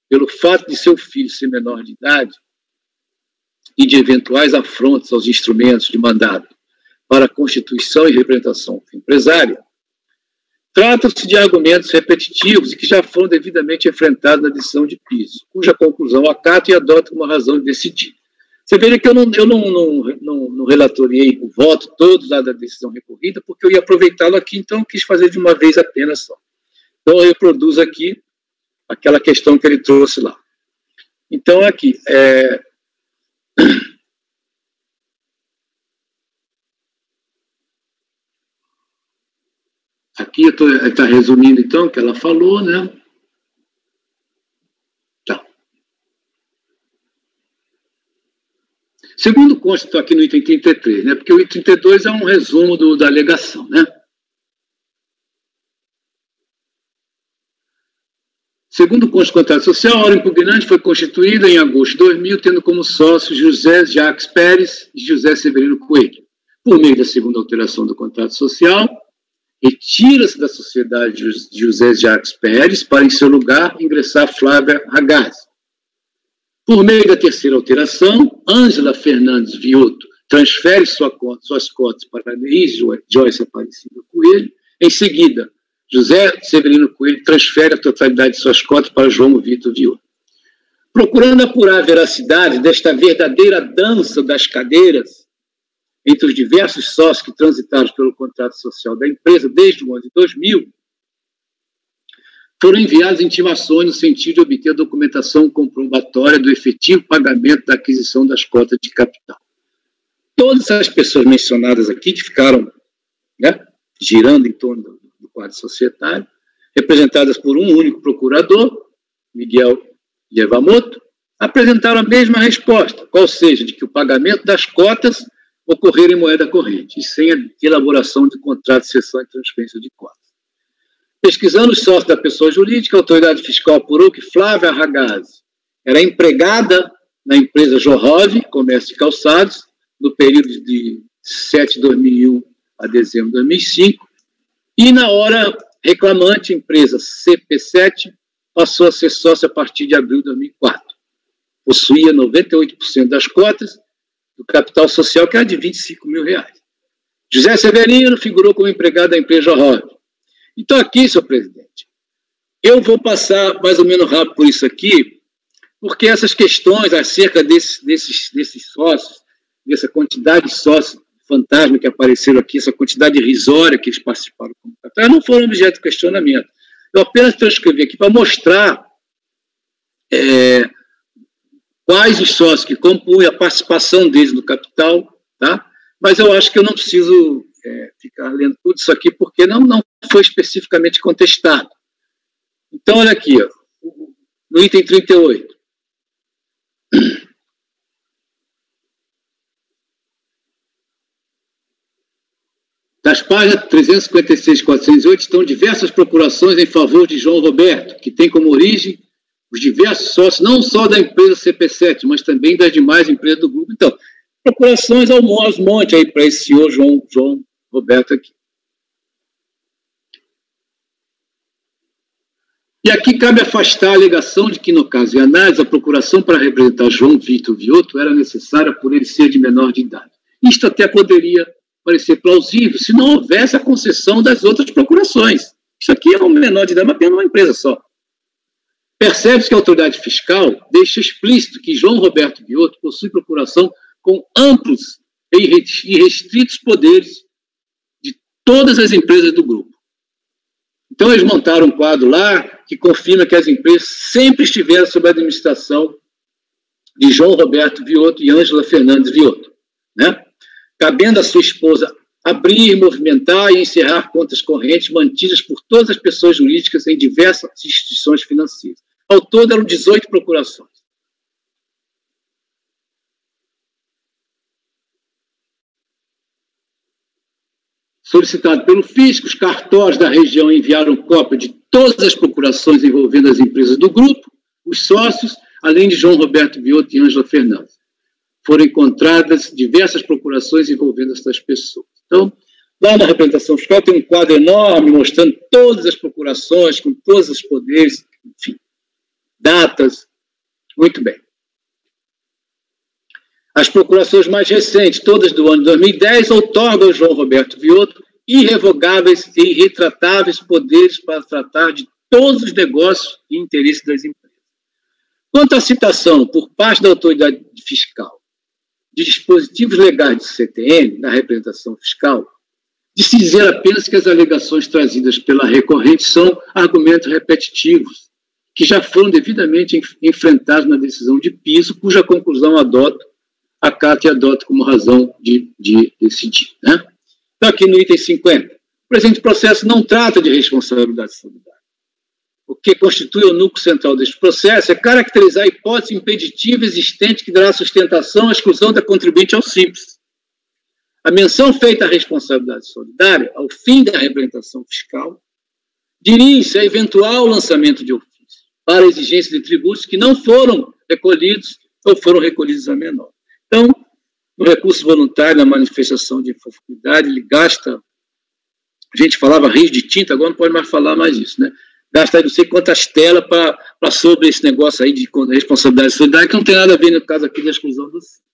Speaker 3: pelo fato de seu filho ser menor de idade e de eventuais afrontas aos instrumentos de mandato para a constituição e representação empresária, trata-se de argumentos repetitivos e que já foram devidamente enfrentados na decisão de piso, cuja conclusão acato e adoto como razão de decidir. Você veja que eu não relatoriei o voto todo lá da decisão recorrida, porque eu ia aproveitá-lo aqui, então eu quis fazer de uma vez apenas só. Então eu reproduzo aqui aquela questão que ele trouxe lá. Então aqui, aqui ele está resumindo então o que ela falou, né? Segundo consta, estou aqui no item 33, né? Porque o item 32 é um resumo da alegação, né? Segundo consta do contrato social, a hora impugnante foi constituída em agosto de 2000, tendo como sócios José Jacques Pérez e José Severino Coelho. Por meio da segunda alteração do contrato social, retira-se da sociedade José Jacques Pérez para, em seu lugar, ingressar Flávia Ragazzi. Por meio da terceira alteração, Ângela Fernandes Vioto transfere suas cotas para Neís Joyce Aparecida Coelho. Em seguida, José Severino Coelho transfere a totalidade de suas cotas para João Vitor Vioto. Procurando apurar a veracidade desta verdadeira dança das cadeiras entre os diversos sócios que transitaram pelo contrato social da empresa desde o ano de 2000, foram enviadas intimações no sentido de obter a documentação comprobatória do efetivo pagamento da aquisição das cotas de capital. Todas as pessoas mencionadas aqui, que ficaram, né, girando em torno do quadro societário, representadas por um único procurador, Miguel Yamamoto, apresentaram a mesma resposta, qual seja, de que o pagamento das cotas ocorrer em moeda corrente, e sem a elaboração de contrato de cessão e transferência de cotas. Pesquisando os sócios da pessoa jurídica, a autoridade fiscal apurou que Flávia Ragazzi era empregada na empresa Jorrove, comércio de calçados, no período de 7 de 2001 a dezembro de 2005, e na hora reclamante, a empresa CP7 passou a ser sócia a partir de abril de 2004. Possuía 98% das cotas do capital social, que era de R$25 mil. José Severino figurou como empregado da empresa Jorrove. Então, aqui, senhor presidente, eu vou passar mais ou menos rápido por isso aqui, porque essas questões acerca desses sócios, dessa quantidade de sócios fantasma que apareceram aqui, essa quantidade irrisória que eles participaram como capital, não foram objeto de questionamento. Eu apenas transcrevi aqui para mostrar quais os sócios que compunham a participação deles no capital, tá? Mas eu acho que eu não preciso ficar lendo tudo isso aqui, porque não foi especificamente contestado. Então, olha aqui, ó, no item 38. Das páginas 356 e 408 estão diversas procurações em favor de João Roberto, que tem como origem os diversos sócios, não só da empresa CP7, mas também das demais empresas do grupo. Então, procurações aos montes aí para esse senhor João Roberto aqui. E aqui cabe afastar a alegação de que, no caso de análise, a procuração para representar João Vitor Vioto era necessária por ele ser de menor de idade. Isto até poderia parecer plausível se não houvesse a concessão das outras procurações. Isso aqui é um menor de idade, mas apenas uma empresa só. Percebe-se que a autoridade fiscal deixa explícito que João Roberto Vioto possui procuração com amplos e restritos poderes de todas as empresas do grupo. Então, eles montaram um quadro lá que confirma que as empresas sempre estiveram sob a administração de João Roberto Vioto e Ângela Fernandes Vioto, né? Cabendo à sua esposa abrir, movimentar e encerrar contas correntes mantidas por todas as pessoas jurídicas em diversas instituições financeiras. Ao todo, eram 18 procurações. Solicitado pelo fisco, os cartórios da região enviaram cópia de todas as procurações envolvendo as empresas do grupo, os sócios, além de João Roberto Vioto e Ângela Fernandes. Foram encontradas diversas procurações envolvendo essas pessoas. Então, lá na representação fiscal tem um quadro enorme mostrando todas as procurações, com todos os poderes, enfim, datas. Muito bem. As procurações mais recentes, todas do ano de 2010, outorgam ao João Roberto Vioto irrevogáveis e irretratáveis poderes para tratar de todos os negócios e interesses das empresas. Quanto à citação por parte da autoridade fiscal de dispositivos legais do CTN, da representação fiscal, de se dizer apenas que as alegações trazidas pela recorrente são argumentos repetitivos, que já foram devidamente enfrentados na decisão de piso, cuja conclusão acata e adota como razão de decidir. Né? Então, aqui no item 50, o presente processo não trata de responsabilidade solidária. O que constitui o núcleo central deste processo é caracterizar a hipótese impeditiva existente que dará sustentação à exclusão da contribuinte ao simples. A menção feita à responsabilidade solidária, ao fim da representação fiscal, dirige-se a eventual lançamento de ofício para a exigência de tributos que não foram recolhidos ou foram recolhidos a menor. Então, no recurso voluntário, na manifestação de inconformidade, ele gasta, a gente falava rios de tinta, agora não pode mais falar mais isso, né? Gasta não sei quantas telas para sobre esse negócio aí de responsabilidade solidária, que não tem nada a ver no caso aqui da exclusão do simples.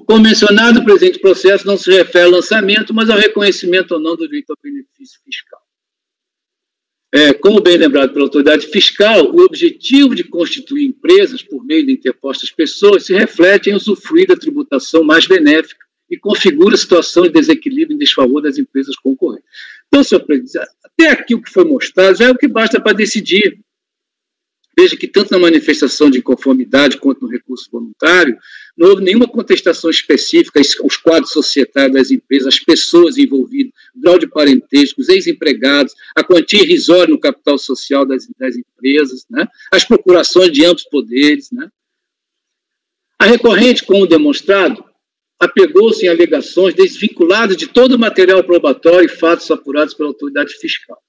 Speaker 3: Como mencionado, o presente processo não se refere ao lançamento, mas ao reconhecimento ou não do direito ao benefício fiscal. Como bem lembrado pela autoridade fiscal, o objetivo de constituir empresas por meio de interpostas pessoas se reflete em usufruir da tributação mais benéfica e configura a situação de desequilíbrio em desfavor das empresas concorrentes. Então, senhor presidente, até aqui o que foi mostrado já é o que basta para decidir. Veja que tanto na manifestação de inconformidade quanto no recurso voluntário, não houve nenhuma contestação específica aos quadros societários das empresas, as pessoas envolvidas, o grau de parentesco, os ex-empregados, a quantia irrisória no capital social das empresas, né? As procurações de amplos poderes. Né? A recorrente, como demonstrado, apegou-se em alegações desvinculadas de todo o material probatório e fatos apurados pela autoridade fiscal,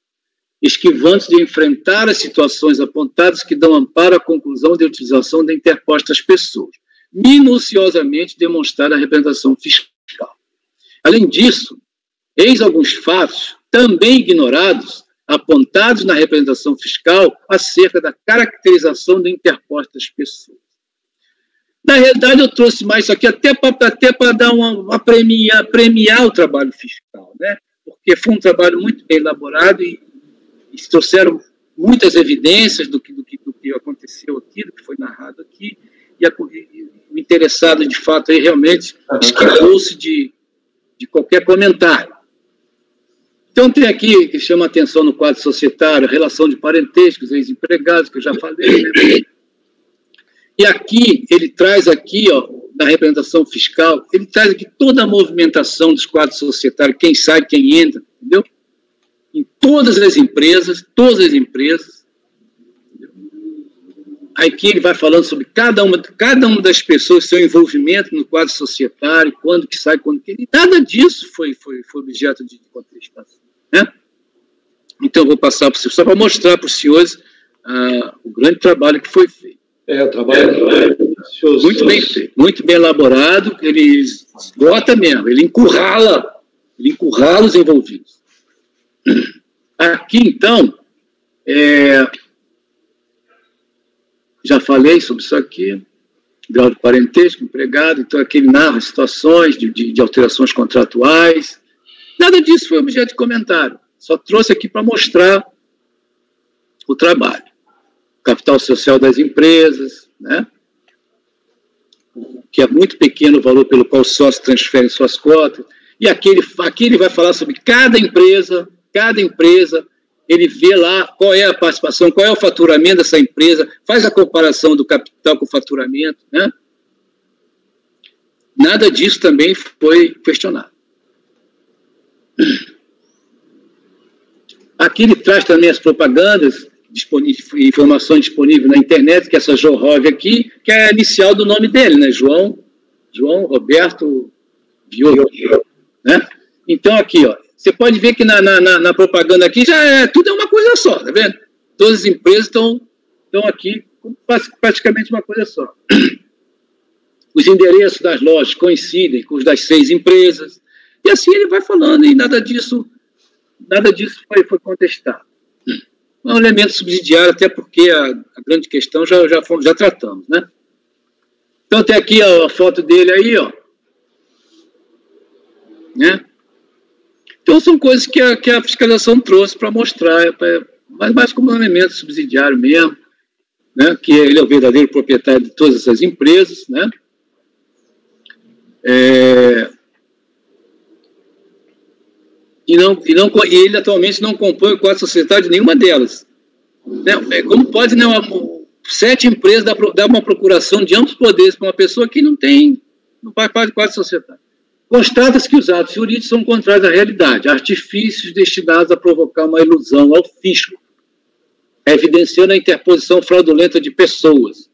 Speaker 3: esquivando-se de enfrentar as situações apontadas que dão amparo à conclusão de utilização da interpostas pessoas, minuciosamente demonstrada a representação fiscal. Além disso, eis alguns fatos também ignorados, apontados na representação fiscal acerca da caracterização de interpostas pessoas. Na realidade, eu trouxe mais isso aqui até para dar premiar o trabalho fiscal, né? Porque foi um trabalho muito bem elaborado e se trouxeram muitas evidências do que aconteceu aqui, do que foi narrado aqui, e o interessado, de fato, aí realmente esquivou-se de qualquer comentário. Então, tem aqui, que chama a atenção no quadro societário, a relação de parentescos, ex-empregados, que eu já falei, né? E aqui, ele traz aqui, da representação fiscal, ele traz aqui toda a movimentação dos quadros societários, quem sai, quem entra, entendeu? Em todas as empresas, Aqui ele vai falando sobre cada uma das pessoas, seu envolvimento no quadro societário, quando que sai, quando que... Nada disso foi objeto de contestação, né? Então, eu vou passar para o senhor, só para mostrar para os senhores o grande trabalho que foi feito.
Speaker 1: O trabalho
Speaker 3: muito bem feito, muito bem elaborado, ele esgota mesmo, ele encurrala os envolvidos. Aqui, então, já falei sobre isso aqui, grau de parentesco, empregado, então aqui ele narra situações de alterações contratuais, nada disso foi objeto de comentário, só trouxe aqui para mostrar o trabalho. Capital social das empresas, né? Que é muito pequeno o valor pelo qual os sócios transferem suas cotas, e aqui ele vai falar sobre cada empresa, ele vê lá qual é a participação, qual é o faturamento dessa empresa, faz a comparação do capital com o faturamento, né? Nada disso também foi questionado. Aqui ele traz também as propagandas, informações disponíveis na internet, que é essa Jorrove aqui, que é a inicial do nome dele, né? João Roberto Viola, né? Então, aqui, ó, você pode ver que na propaganda aqui tudo é uma coisa só, tá vendo? Todas as empresas estão aqui praticamente uma coisa só. Os endereços das lojas coincidem com os das 6 empresas, e assim ele vai falando, e nada disso foi contestado. É um elemento subsidiário, até porque a grande questão já tratamos, né? Então tem aqui a foto dele aí, ó, né? Então, são coisas que a fiscalização trouxe para mostrar, mas mais como um elemento subsidiário mesmo, né, que ele é o verdadeiro proprietário de todas essas empresas, né? E ele atualmente não compõe o quadro societário de nenhuma delas. Né? Como pode, né, 7 empresas dar uma procuração de amplos poderes para uma pessoa que não faz parte do quadro societário? Constata-se que os atos jurídicos são contrários à realidade, artifícios destinados a provocar uma ilusão ao fisco, evidenciando a interposição fraudulenta de pessoas,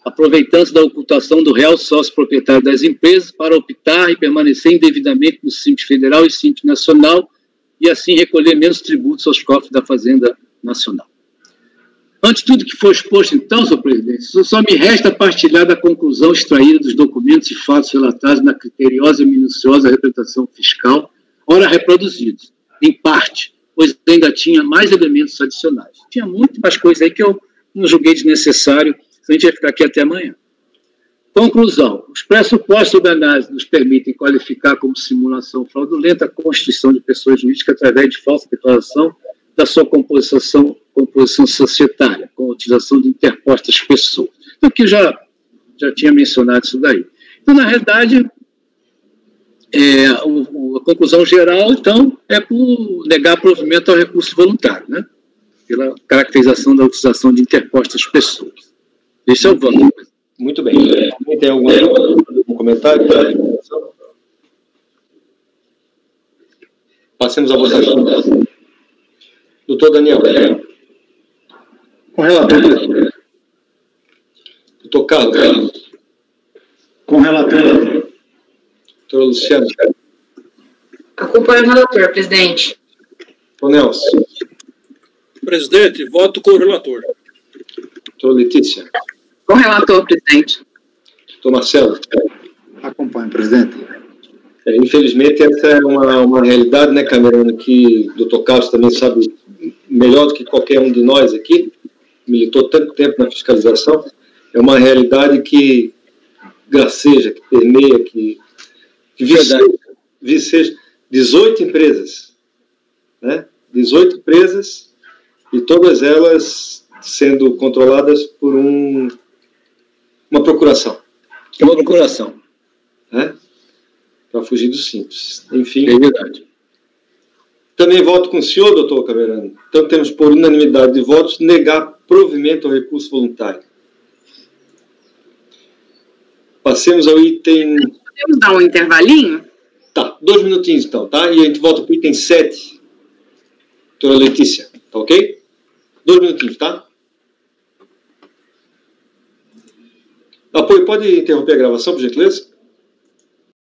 Speaker 3: aproveitando-se da ocultação do real sócio proprietário das empresas para optar e permanecer indevidamente no Simples Federal e Simples Nacional e assim recolher menos tributos aos cofres da Fazenda Nacional. Ante tudo que foi exposto, então, senhor presidente, só me resta partilhar da conclusão extraída dos documentos e fatos relatados na criteriosa e minuciosa representação fiscal, ora reproduzidos, em parte, pois ainda tinha mais elementos adicionais. Tinha muito mais coisas aí que eu não julguei desnecessário, a gente vai ficar aqui até amanhã. Conclusão. Os pressupostos sobre análise nos permitem qualificar como simulação fraudulenta a constituição de pessoas jurídicas através de falsa declaração da sua composição societária, com a utilização de interpostas pessoas. Então, aqui já tinha mencionado isso daí. Então, na realidade, a conclusão geral, então, é por negar provimento ao recurso voluntário, né? Pela caracterização da utilização de interpostas pessoas. Esse é o valor.
Speaker 1: Muito bem. Tem algum comentário? Passemos a votação. Doutor Daniel.
Speaker 5: Com relator.
Speaker 1: Doutor Carlos.
Speaker 8: Com relator.
Speaker 1: Doutor Luciano.
Speaker 9: Acompanho o relator, presidente.
Speaker 1: Doutor Nelson.
Speaker 7: Presidente, voto com o relator.
Speaker 1: Doutor Letícia.
Speaker 4: Com o relator, presidente.
Speaker 1: Doutor Marcelo.
Speaker 6: Acompanho, presidente.
Speaker 1: Infelizmente, essa é uma realidade, né, Camerano, que o doutor Carlos também sabe melhor do que qualquer um de nós aqui, militou tanto tempo na fiscalização, é uma realidade que graceja, que permeia, que viceja 18 empresas, né? 18 empresas, e todas elas sendo controladas por uma procuração.
Speaker 3: É uma procuração.
Speaker 1: Né? Para fugir do simples. Enfim.
Speaker 3: É verdade.
Speaker 1: Também voto com o senhor, doutor Camerano. Então, temos, por unanimidade de votos, negar provimento ao recurso voluntário. Passemos ao item...
Speaker 4: Podemos dar um intervalinho?
Speaker 1: Tá, 2 minutinhos então, tá? E a gente volta para o item 7. Doutora Letícia, tá ok? 2 minutinhos, tá? Apoio, pode interromper a gravação, por gentileza?